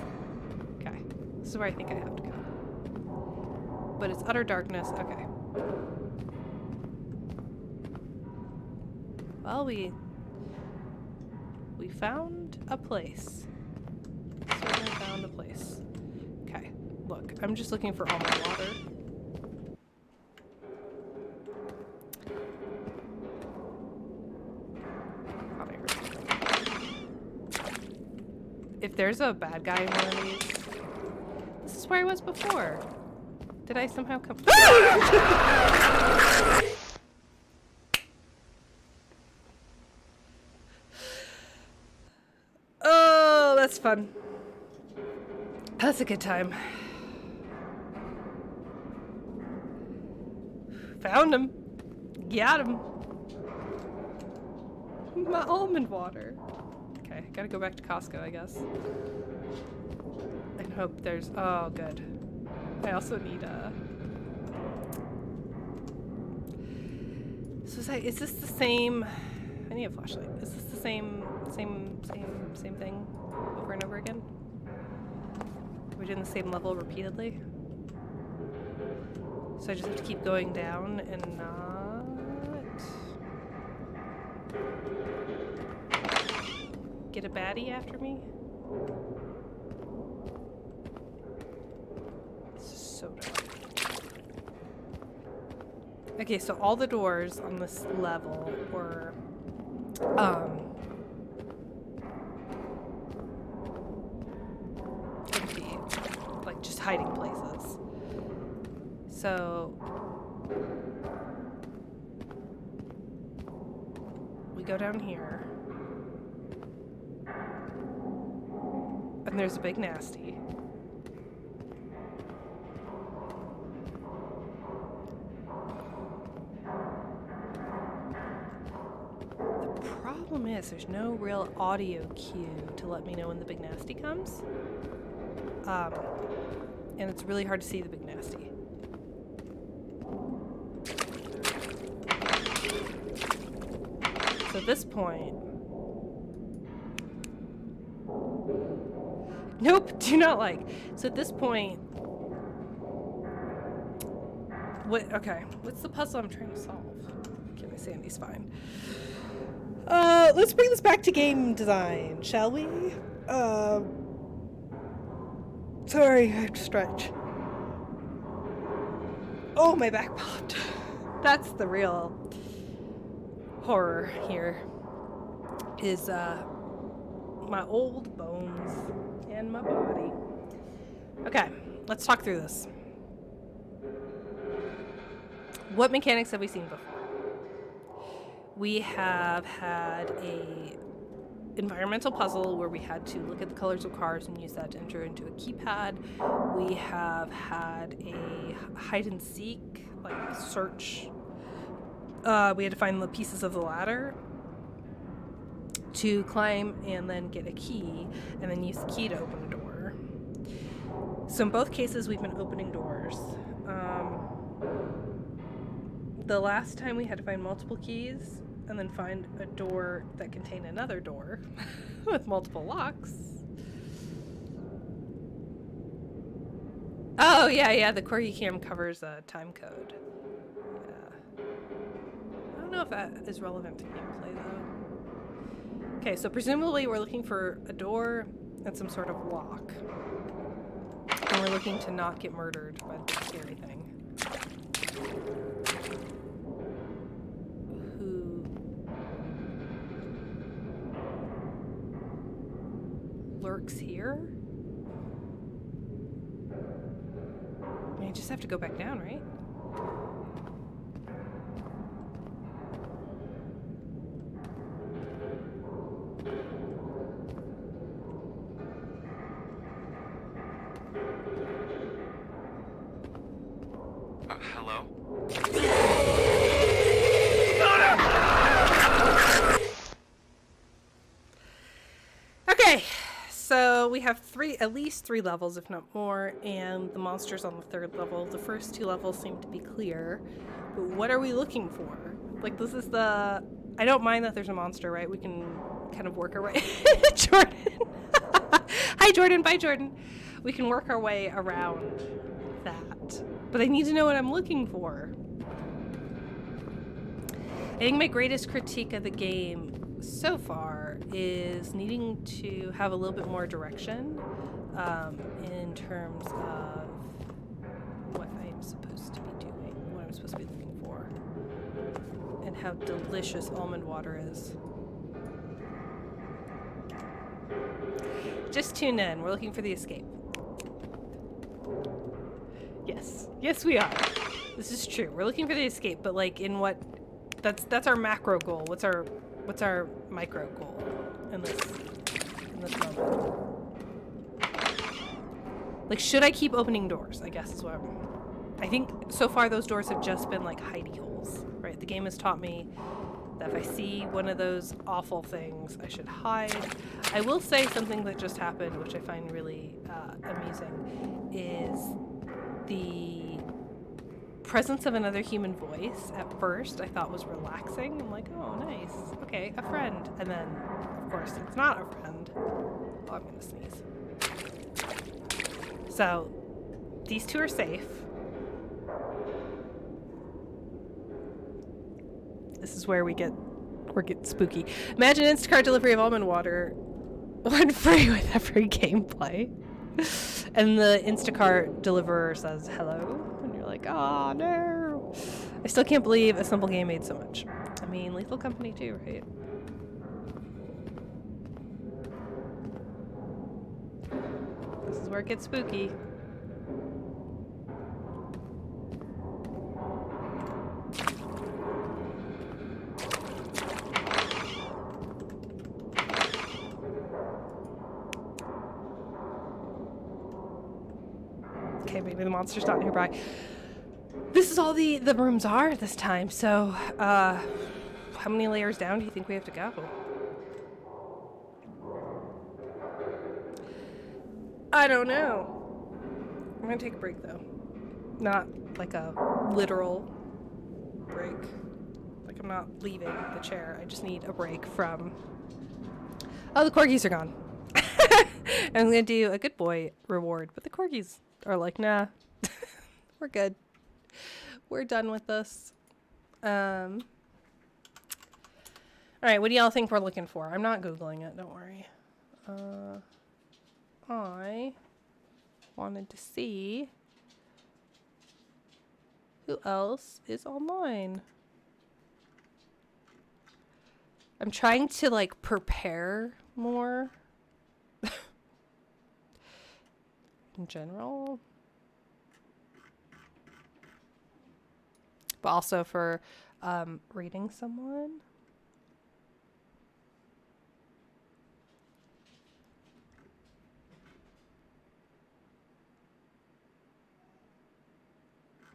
[SPEAKER 2] Okay. This is where I think I have to go. But it's utter darkness. Okay. Well, we found a place. Certainly found a place. Okay. Look, I'm just looking for all my water. If there's a bad guy in one of these, this is where I was before. Did I somehow come? Oh, that's fun. That's a good time. Found him. Got him. My almond water. Okay, gotta go back to Costco, I guess. And hope there's... Oh, good. I also need a... So is this the same... I need a flashlight. Is this the same thing over and over again? Are we doing the same level repeatedly? So I just have to keep going down and not... get a baddie after me? This is so dark. Okay, so all the doors on this level were empty, like just hiding places. So we go down here. And there's a big nasty. The problem is there's no real audio cue to let me know when the big nasty comes. And it's really hard to see the big nasty. So at this point... Nope, do not like. So at this point... Okay, what's the puzzle I'm trying to solve? Okay, my Sandy's fine. Let's bring this back to game design, shall we? Sorry, I have to stretch. Oh, my back popped. That's the real horror here. Is, my old bones and my body. Okay, let's talk through this. What mechanics have we seen before? We have had a environmental puzzle where we had to look at the colors of cars and use that to enter into a keypad. We have had a hide and seek, like search. We had to find the pieces of the ladder to climb and then get a key and then use the key to open a door. So in both cases we've been opening doors. The last time we had to find multiple keys and then find a door that contained another door with multiple locks. Oh, yeah, the Corgi Cam covers a time code. Yeah. I don't know if that is relevant to gameplay, though. Okay, so presumably we're looking for a door and some sort of lock. And we're looking to not get murdered by the big scary thing. works here. I mean, I just have to go back down, right?
[SPEAKER 4] Hello?
[SPEAKER 2] Okay, so we have at least three levels, if not more, and the monster's on the third level. The first two levels seem to be clear, but what are we looking for? Like, this is I don't mind that there's a monster, right? We can kind of work our way... Jordan! Hi, Jordan. Bye, Jordan. We can work our way around that. But I need to know what I'm looking for. I think my greatest critique of the game so far is needing to have a little bit more direction in terms of what I'm supposed to be doing, what I'm supposed to be looking for, and how delicious almond water is. Just tune in. We're looking for the escape. Yes. Yes, we are. This is true. We're looking for the escape, but like in what... That's our macro goal. What's our micro goal in this moment? Like, should I keep opening doors? I guess is what I think so far those doors have just been like hidey holes, right? The game has taught me that if I see one of those awful things, I should hide. I will say something that just happened, which I find really amusing, is the presence of another human voice at first I thought was relaxing. I'm like, oh, nice. Okay, a friend. And then, of course, it's not a friend. Oh, I'm gonna sneeze. So, these two are safe. This is where we get spooky. Imagine Instacart delivery of almond water, 1 free with every gameplay. And the Instacart deliverer says hello. Like, oh no. I still can't believe a simple game made so much. I mean, Lethal Company too, right? This is where it gets spooky. Okay, maybe the monster's not nearby. This is all the rooms are this time, so, how many layers down do you think we have to go? I don't know. I'm gonna take a break, though. Not like a literal break. Like, I'm not leaving the chair. I just need a break from... Oh, the corgis are gone. I'm gonna do a good boy reward, but the corgis are like, nah, we're good. We're done with this. All right, what do y'all think we're looking for? I'm not Googling it, don't worry. I wanted to see who else is online. I'm trying to, like, prepare more. In general. But also for reading someone.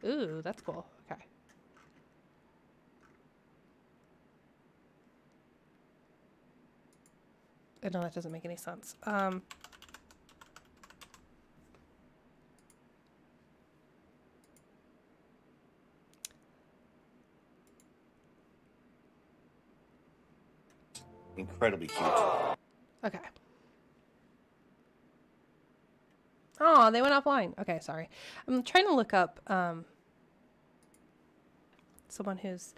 [SPEAKER 2] Ooh, that's cool. Okay. I know that doesn't make any sense.
[SPEAKER 4] Incredibly cute.
[SPEAKER 2] Okay. Oh, they went offline. Okay, sorry. I'm trying to look up someone who's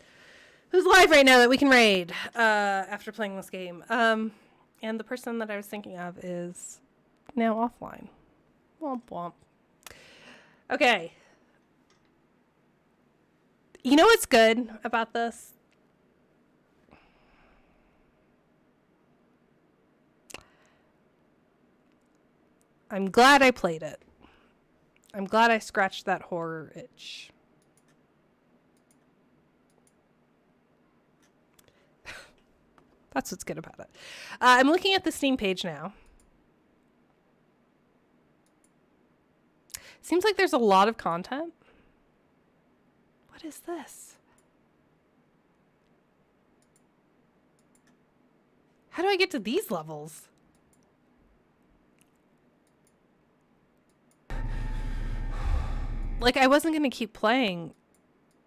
[SPEAKER 2] live right now that we can raid after playing this game. And the person that I was thinking of is now offline. Womp womp. Okay. You know what's good about this? I'm glad I played it. I'm glad I scratched that horror itch. That's what's good about it. I'm looking at the Steam page now. Seems like there's a lot of content. What is this? How do I get to these levels? Like, I wasn't going to keep playing.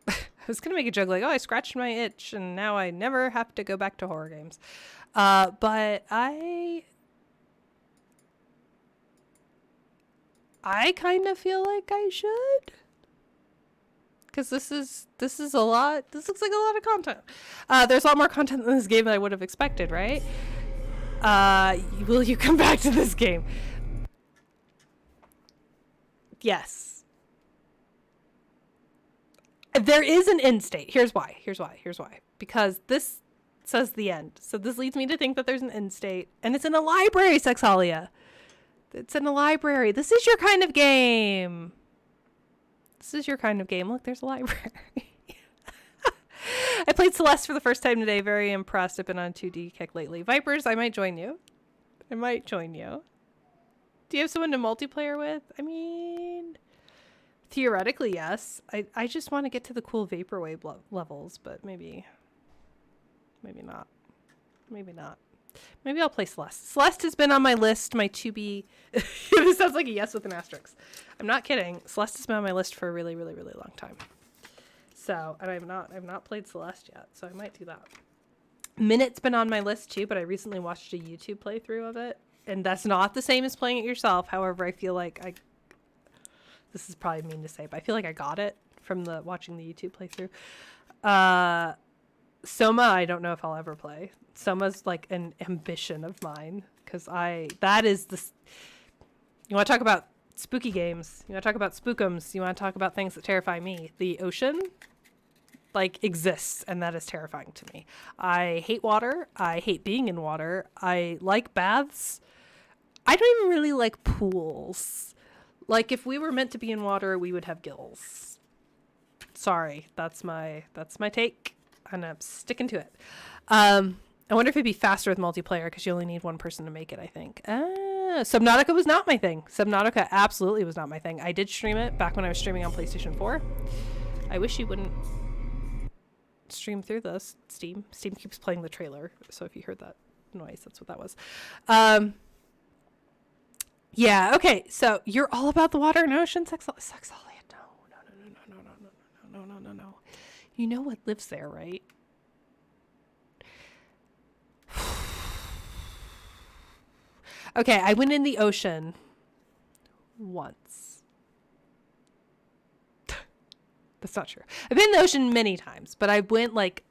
[SPEAKER 2] I was going to make a joke like, oh, I scratched my itch and now I never have to go back to horror games. But I kind of feel like I should. Because this is a lot. This looks like a lot of content. There's a lot more content in this game than I would have expected, right? Will you come back to this game? Yes. There is an end state. Here's why. Because this says the end. So this leads me to think that there's an end state. And it's in a library, Sexalia. It's in a library. This is your kind of game. Look, there's a library. I played Celeste for the first time today. Very impressed. I've been on 2D kick lately. Vipers, I might join you. Do you have someone to multiplayer with? I mean, theoretically, yes. I just want to get to the cool vaporwave levels, but maybe not. Maybe I'll play Celeste. Celeste has been on my list, my to-be... This sounds like a yes with an asterisk. I'm not kidding. Celeste has been on my list for a really, really, really long time. So, and I've not played Celeste yet, so I might do that. Minute's been on my list too, but I recently watched a YouTube playthrough of it. And that's not the same as playing it yourself. However, I feel like this is probably mean to say, but I feel like I got it from watching the YouTube playthrough. Soma, I don't know if I'll ever play. Soma's like an ambition of mine because you want to talk about spooky games. You want to talk about spookums. You want to talk about things that terrify me. The ocean like exists, and that is terrifying to me. I hate water. I hate being in water. I like baths. I don't even really like pools. Like if we were meant to be in water, we would have gills. Sorry, that's my take, and I'm sticking to it. I wonder if it'd be faster with multiplayer because you only need one person to make it, I think. Subnautica was not my thing. Subnautica absolutely was not my thing. I did stream it back when I was streaming on PlayStation 4. I wish you wouldn't stream through this. Steam keeps playing the trailer, so if you heard that noise, that's what that was. Yeah, okay, so you're all about the water and ocean, Sexalia. No. You know what lives there, right? Okay, I went in the ocean once. That's not true. I've been in the ocean many times, but I went like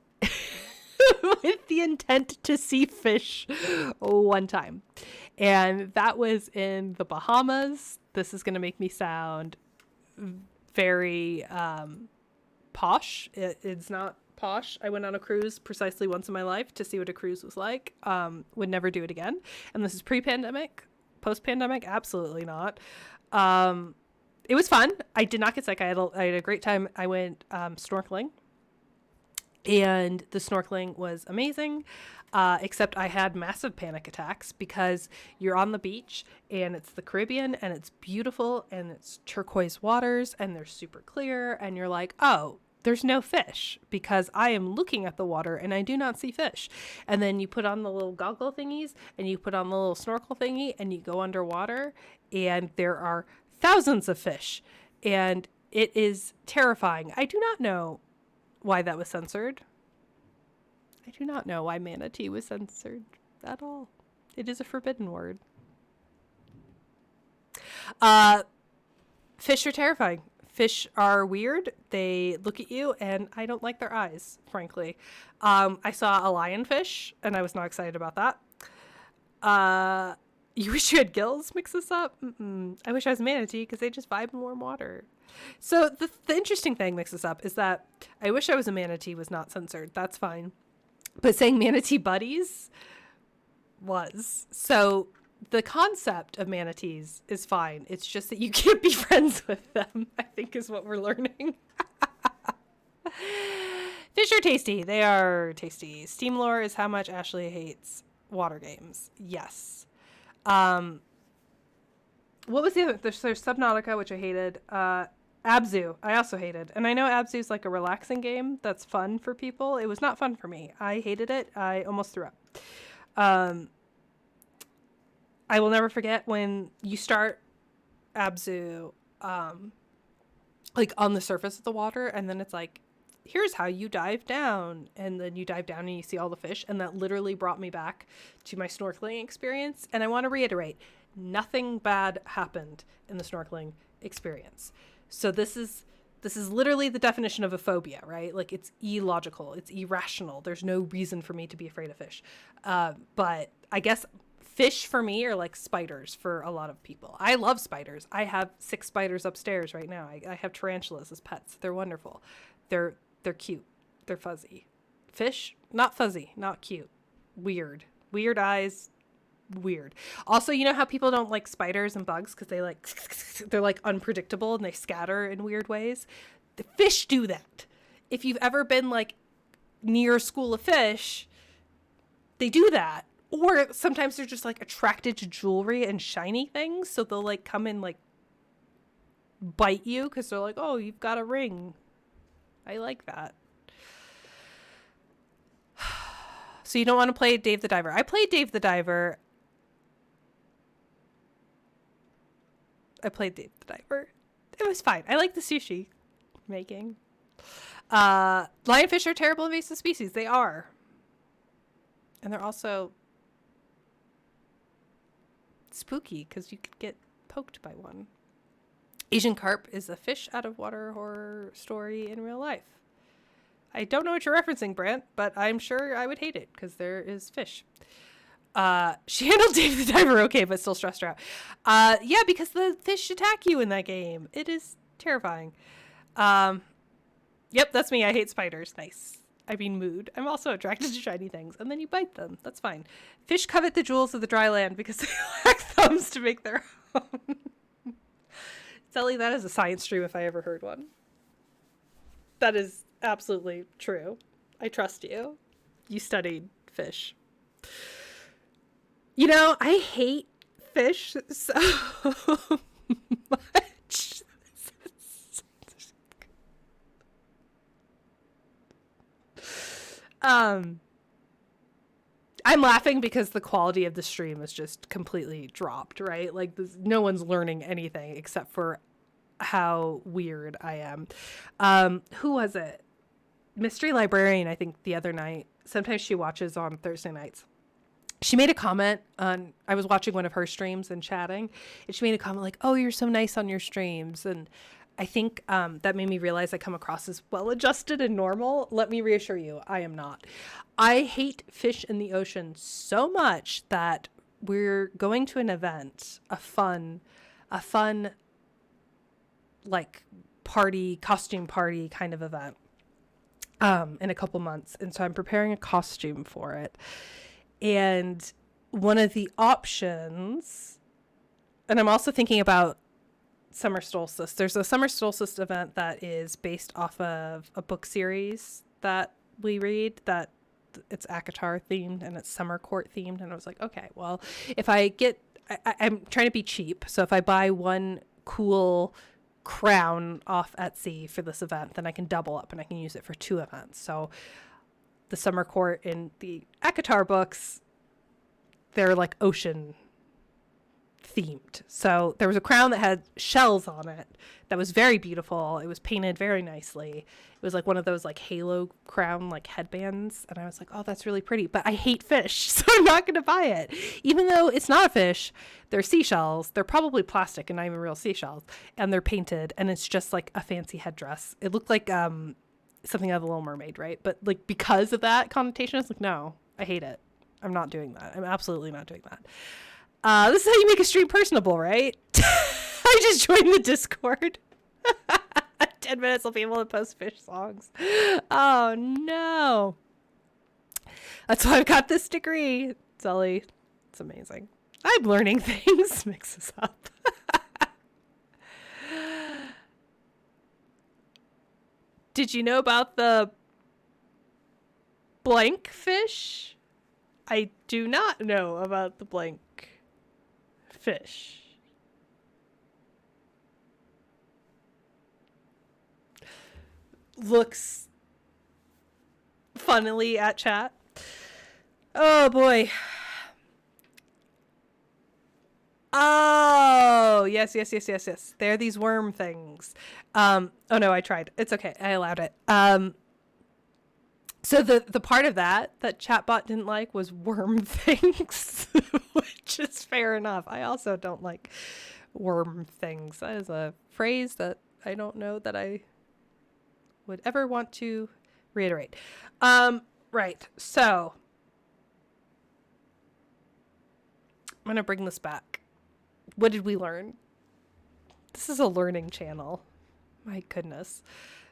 [SPEAKER 2] with the intent to see fish one time. And that was in the Bahamas. This is going to make me sound very posh. It's not posh. I went on a cruise precisely once in my life to see what a cruise was like. Would never do it again. And this is pre-pandemic. Post-pandemic, absolutely not. It was fun. I did not get sick. I had a great time. I went snorkeling, and the snorkeling was amazing. Except I had massive panic attacks because you're on the beach and it's the Caribbean and it's beautiful and it's turquoise waters and they're super clear and you're like, oh, there's no fish because I am looking at the water and I do not see fish. And then you put on the little goggle thingies and you put on the little snorkel thingy and you go underwater and there are thousands of fish and it is terrifying. I do not know why that was censored. I do not know why manatee was censored at all. It is a forbidden word. Fish are terrifying. Fish are weird. They look at you, and I don't like their eyes, frankly. I saw a lionfish, and I was not excited about that. You wish you had gills? Mix this up? I wish I was a manatee, because they just vibe in warm water. So the interesting thing, mix this up, is that I wish I was a manatee was not censored. That's fine. But saying manatee buddies was. So the concept of manatees is fine. It's just that you can't be friends with them, I think is what we're learning. Fish are tasty. They are tasty. Steam lore is how much Ashley hates water games. Yes. What was the other? There's Subnautica, which I hated. Abzu, I also hated. And I know Abzu's like a relaxing game that's fun for people. It was not fun for me. I hated it. I almost threw up. I will never forget when you start Abzu, like on the surface of the water, and then it's like, here's how you dive down. And then you dive down and you see all the fish. And that literally brought me back to my snorkeling experience. And I want to reiterate, nothing bad happened in the snorkeling experience. So this is literally the definition of a phobia, right? Like, it's illogical, it's irrational. There's no reason for me to be afraid of fish. But I guess fish for me are like spiders for a lot of people. I love spiders. I have 6 spiders upstairs right now. I have tarantulas as pets. They're wonderful. They're cute. They're fuzzy. Fish, not fuzzy, not cute. Weird. Weird eyes. Weird. Also, you know how people don't like spiders and bugs because they're like unpredictable and they scatter in weird ways? The fish do that. If you've ever been like near a school of fish, they do that. Or sometimes they're just like attracted to jewelry and shiny things, so they'll like come and like bite you because they're like, oh, you've got a ring. I like that. So you don't want to play Dave the Diver. I played Dave the Diver. It was fine. I like the sushi making. Lionfish are terrible invasive species. They are. And they're also spooky because you could get poked by one. Asian carp is a fish out of water horror story in real life. I don't know what you're referencing, Brant, but I'm sure I would hate it because there is fish. She handled Dave the Diver okay, but still stressed her out. Yeah, because the fish attack you in that game. It is terrifying. Yep, that's me. I hate spiders. Nice. I mean, mood. I'm also attracted to shiny things, and then you bite them. That's fine. Fish covet the jewels of the dry land because they lack thumbs to make their own. Sally, that is a science stream if I ever heard one. That is absolutely true. I trust you. You studied fish. You know, I hate fish so much. I'm laughing because the quality of the stream is just completely dropped, right? Like, no one's learning anything except for how weird I am. Who was it? Mystery Librarian, I think, the other night. Sometimes she watches on Thursday nights. She made a comment on, I was watching one of her streams and chatting, and she made a comment like, oh, you're so nice on your streams. And I think that made me realize I come across as well-adjusted and normal. Let me reassure you, I am not. I hate fish in the ocean so much that we're going to an event, a fun like party, costume party kind of event in a couple months. And so I'm preparing a costume for it. And one of the options, and I'm also thinking about summer solstice. There's a summer solstice event that is based off of a book series that we read that it's ACOTAR themed and it's summer court themed. And I was like, okay, well, if I get, I'm trying to be cheap. So if I buy one cool crown off Etsy for this event, then I can double up and I can use it for 2 events. So the summer court in the ACOTAR books, they're like ocean themed. So there was a crown that had shells on it that was very beautiful. It was painted very nicely. It was like one of those like halo crown like headbands. And I was like, oh, that's really pretty. But I hate fish, so I'm not going to buy it. Even though it's not a fish, they're seashells. They're probably plastic and not even real seashells. And they're painted and it's just like a fancy headdress. It looked like something out of The Little Mermaid, right? But like because of that connotation, it's like, no, I hate it. I'm not doing that. I'm absolutely not doing that. This is how you make a stream personable, right? I just joined the Discord. 10 minutes I'll be able to post fish songs. Oh no. That's why I've got this degree, Sully. It's amazing. I'm learning things. Mixes up. Did you know about the blank fish? I do not know about the blank fish. Looks funnily at chat. Oh boy. Oh, yes. They're these worm things. Oh no, I tried. It's okay. I allowed it. So the part of that chatbot didn't like was worm things, which is fair enough. I also don't like worm things. That is a phrase that I don't know that I would ever want to reiterate. Right. So I'm going to bring this back. What did we learn? This is a learning channel. My goodness.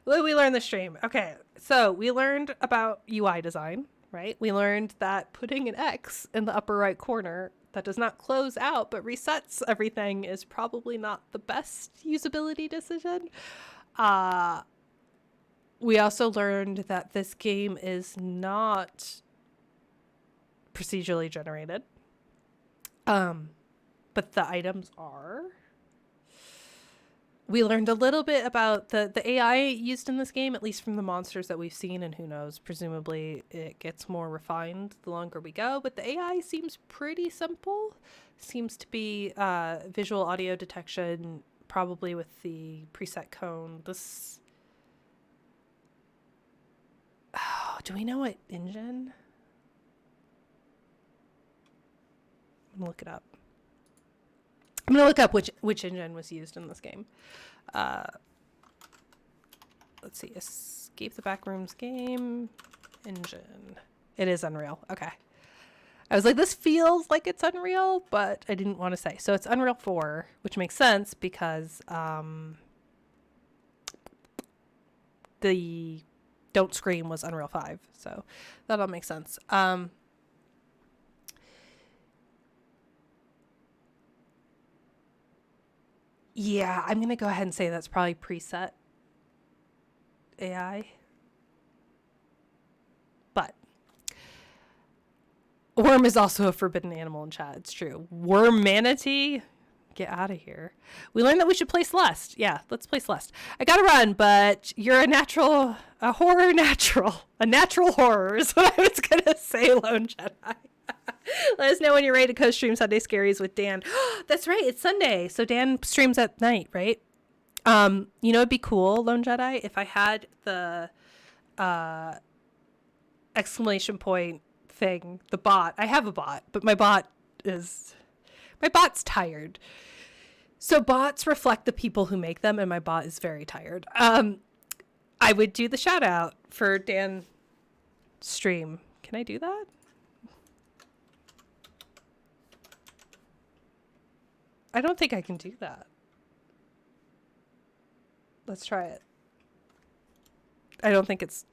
[SPEAKER 2] What did we learn this stream? Okay, so we learned about UI design, right? We learned that putting an X in the upper right corner that does not close out but resets everything is probably not the best usability decision. We also learned that this game is not procedurally generated. But the items are. We learned a little bit about the AI used in this game, at least from the monsters that we've seen, and who knows, presumably it gets more refined the longer we go, but the AI seems pretty simple. Seems to be visual audio detection, probably with the preset cone. This... Oh, do we know what engine? I'm gonna look it up. I'm going to look up which engine was used in this game. Let's see. Escape the Backrooms game. Engine. It is Unreal. Okay. I was like, this feels like it's Unreal, but I didn't want to say. So it's Unreal 4, which makes sense because the Don't Scream was Unreal 5. So that all makes sense. Yeah, I'm going to go ahead and say that's probably preset AI. But worm is also a forbidden animal in chat. It's true. Worm manatee? Get out of here. We learned that we should play Celeste. Yeah, let's play Celeste. I got to run, but you're a natural horror is what I was going to say, Lone Jedi. Let us know when you're ready to co-stream Sunday Scaries with Dan. That's right, it's Sunday, so Dan streams at night, right? It'd be cool, Lone Jedi, if I had the exclamation point thing, the bot. I have a bot, but my bot's tired. So bots reflect the people who make them, and my bot is very tired. I would do the shout out for Dan stream. Can I do that? I don't think I can do that. Let's try it. I don't think it's...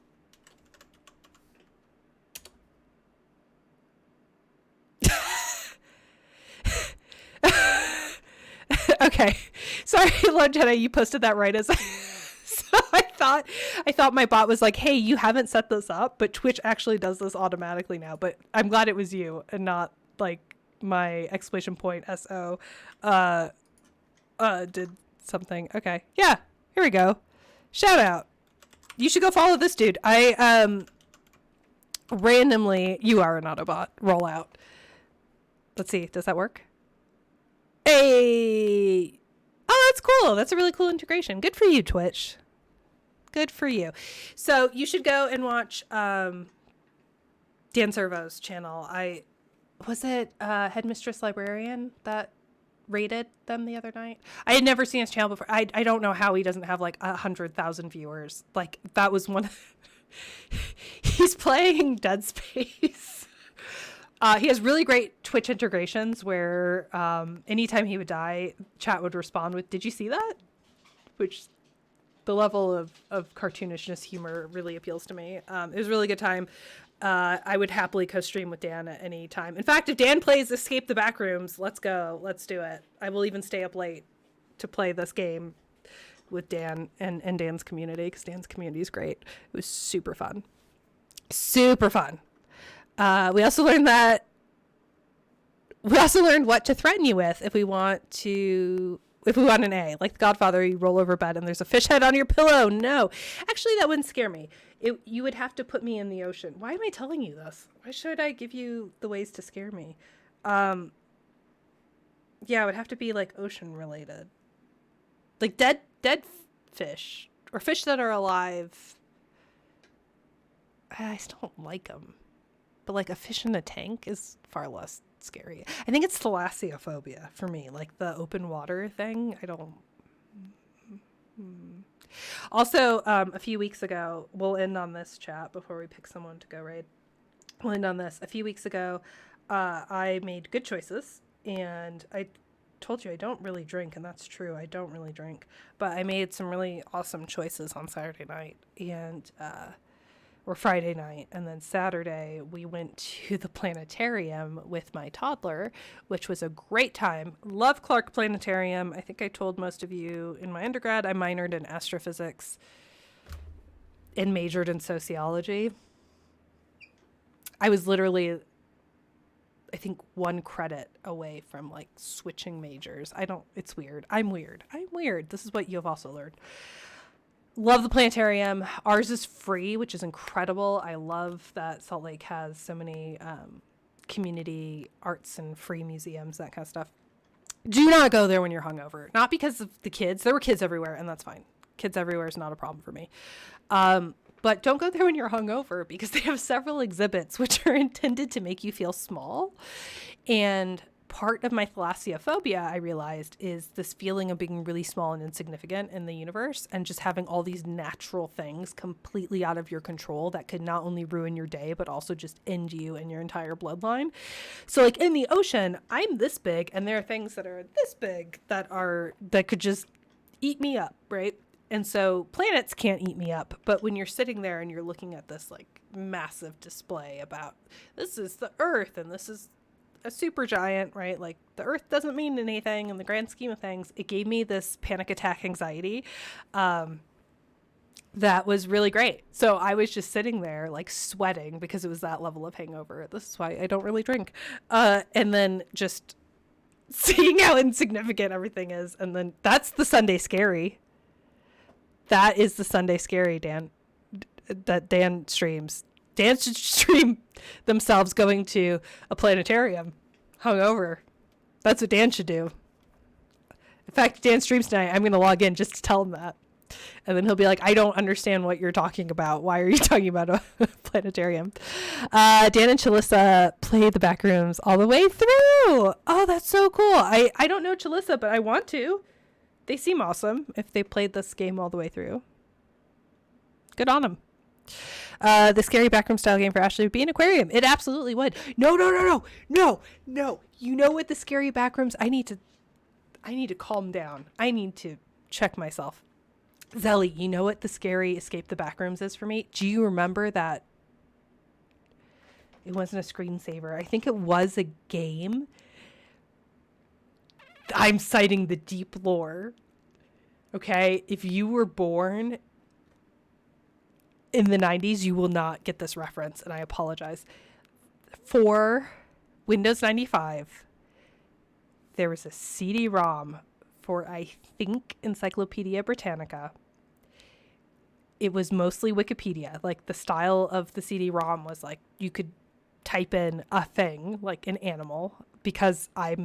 [SPEAKER 2] Okay. Sorry, Lone Jedi, you posted that right as... So I thought my bot was like, hey, you haven't set this up, but Twitch actually does this automatically now. But I'm glad it was you and not like my exclamation point SO did something. Okay. Yeah. Here we go. Shout out. You should go follow this dude. I randomly, you are an Autobot rollout. Let's see. Does that work? Hey. Oh, that's cool. That's a really cool integration. Good for you, Twitch. Good for you. So you should go and watch Dan Servo's channel. Was it Headmistress Librarian that rated them the other night? I had never seen his channel before. I don't know how he doesn't have like 100,000 viewers. Like that was one. He's playing Dead Space. He has really great Twitch integrations where anytime he would die, chat would respond with, "Did you see that?" Which the level of cartoonishness humor really appeals to me. It was a really good time. I would happily co-stream with Dan at any time. In fact, if Dan plays Escape the Backrooms, let's go. Let's do it. I will even stay up late to play this game with Dan and Dan's community, because Dan's community is great. It was super fun. Super fun. We also learned what to threaten you with if we want an A. Like The Godfather, you roll over bed and there's a fish head on your pillow. No. Actually, that wouldn't scare me. You would have to put me in the ocean. Why am I telling you this? Why should I give you the ways to scare me? Yeah, it would have to be like ocean related. Like dead fish or fish that are alive. I still don't like them. But like a fish in a tank is far less scary. I think it's thalassophobia for me, like the open water thing. I don't. Also, a few weeks ago, we'll end on this chat before we pick someone to go raid. We'll end on this. A few weeks ago, I made good choices, and I told you I don't really drink, and that's true. I don't really drink, but I made some really awesome choices on Saturday night or Friday night, and then Saturday we went to the planetarium with my toddler, which was a great time. Love Clark Planetarium. I think I told most of you in my undergrad I minored in astrophysics and majored in sociology. I was literally, I think, 1 credit away from like switching majors. It's weird. I'm weird. This is what you have also learned. Love the planetarium. Ours is free, which is incredible. I love that Salt Lake has so many community arts and free museums, that kind of stuff. Do not go there when you're hungover. Not because of the kids. There were kids everywhere, and that's fine. Kids everywhere is not a problem for me. But don't go there when you're hungover, because they have several exhibits which are intended to make you feel small. And part of my thalassophobia, I realized, is this feeling of being really small and insignificant in the universe, and just having all these natural things completely out of your control that could not only ruin your day, but also just end you and your entire bloodline. So like in the ocean, I'm this big, and there are things that are this big that could just eat me up, right? And so planets can't eat me up. But when you're sitting there and you're looking at this like massive display about this is the Earth and this is a super giant, right? Like the Earth doesn't mean anything in the grand scheme of things. It gave me this panic attack anxiety that was really great. So I was just sitting there like sweating because it was that level of hangover. This is why I don't really drink. And then just seeing how insignificant everything is. And then that's the Sunday scary. That is the Sunday scary, Dan, that Dan streams. Dan should stream themselves going to a planetarium hungover. That's what Dan should do. In fact, Dan streams tonight. I'm going to log in just to tell him that. And then he'll be like, I don't understand what you're talking about. Why are you talking about a planetarium? Dan and Chalissa play the Backrooms all the way through. Oh, that's so cool. I don't know Chalissa, but I want to. They seem awesome if they played this game all the way through. Good on them. The scary backroom style game for Ashley would be an aquarium. It absolutely would. No. You know what the scary backrooms? I need to calm down. I need to check myself. Zelly, you know what the scary escape the backrooms is for me? Do you remember that? It wasn't a screensaver. I think it was a game. I'm citing the deep lore. Okay, if you were born in the 90s, you will not get this reference, and I apologize. For Windows 95, there was a CD-ROM for, I think, Encyclopedia Britannica. It was mostly Wikipedia. Like, the style of the CD-ROM was like, you could type in a thing, like an animal. Because I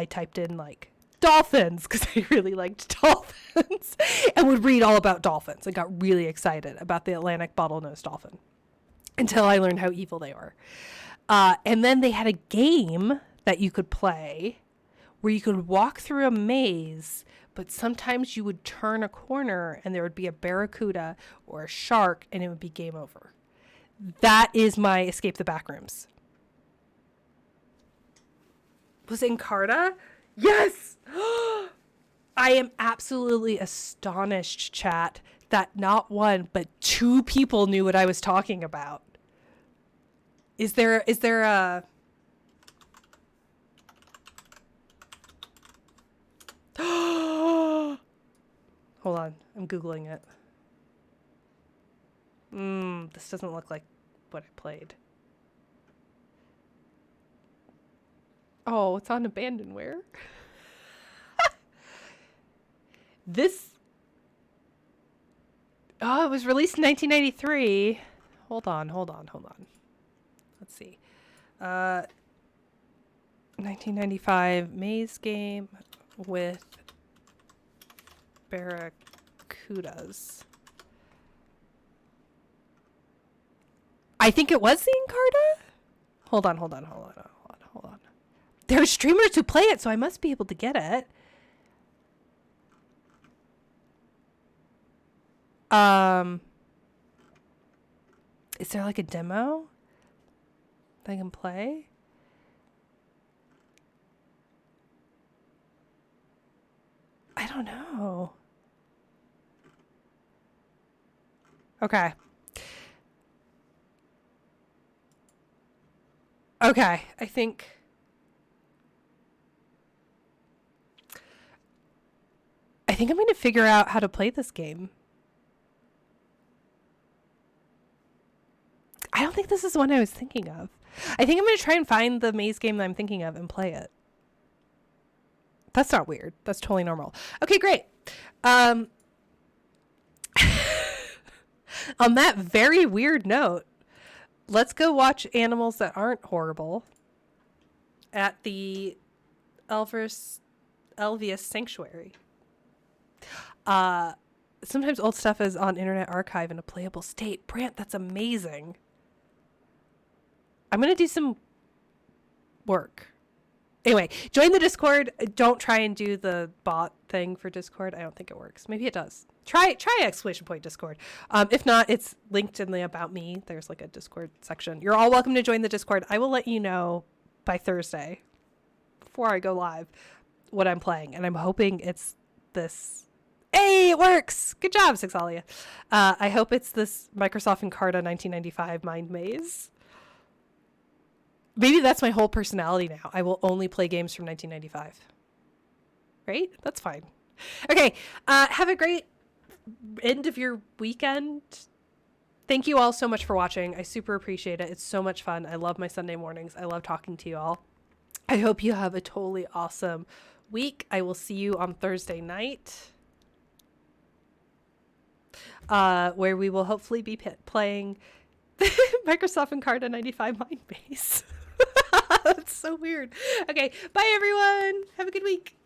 [SPEAKER 2] typed in like dolphins because I really liked dolphins and would read all about dolphins and got really excited about the Atlantic bottlenose dolphin until I learned how evil they were. And then they had a game that you could play where you could walk through a maze, but sometimes you would turn a corner and there would be a barracuda or a shark and it would be game over. That is my Escape the Backrooms. Was it Encarta? Yes! I am absolutely astonished, chat, that not one, but 2 people knew what I was talking about. Is there a... Hold on. I'm Googling it. This doesn't look like what I played. Oh, it's on Abandonware. This... Oh, it was released in 1993. Hold on. Let's see. 1995 maze game with barracudas. I think it was the Encarta? Hold on. There are streamers who play it, so I must be able to get it. Is there like a demo that I can play? I don't know. Okay. Okay, I think I'm going to figure out how to play this game. I don't think this is one I was thinking of. I think I'm going to try and find the maze game that I'm thinking of and play it. That's not weird. That's totally normal. Okay, great. On that very weird note, let's go watch animals that aren't horrible at the Elvius Sanctuary. Sometimes old stuff is on Internet Archive in a playable state. Brant, that's amazing. I'm going to do some work. Anyway, join the Discord. Don't try and do the bot thing for Discord. I don't think it works. Maybe it does. Try exclamation point Discord. If not, it's linked in the About Me. There's like a Discord section. You're all welcome to join the Discord. I will let you know by Thursday before I go live what I'm playing. And I'm hoping it's this. Hey, it works. Good job, Sixalia. I hope it's this Microsoft Encarta 1995 Mind Maze. Maybe that's my whole personality now. I will only play games from 1995. Right? That's fine. Okay. Have a great end of your weekend. Thank you all so much for watching. I super appreciate it. It's so much fun. I love my Sunday mornings. I love talking to you all. I hope you have a totally awesome week. I will see you on Thursday night. Where we will hopefully be playing Microsoft Encarta 95 Mind Base. That's so weird. Okay, bye everyone. Have a good week.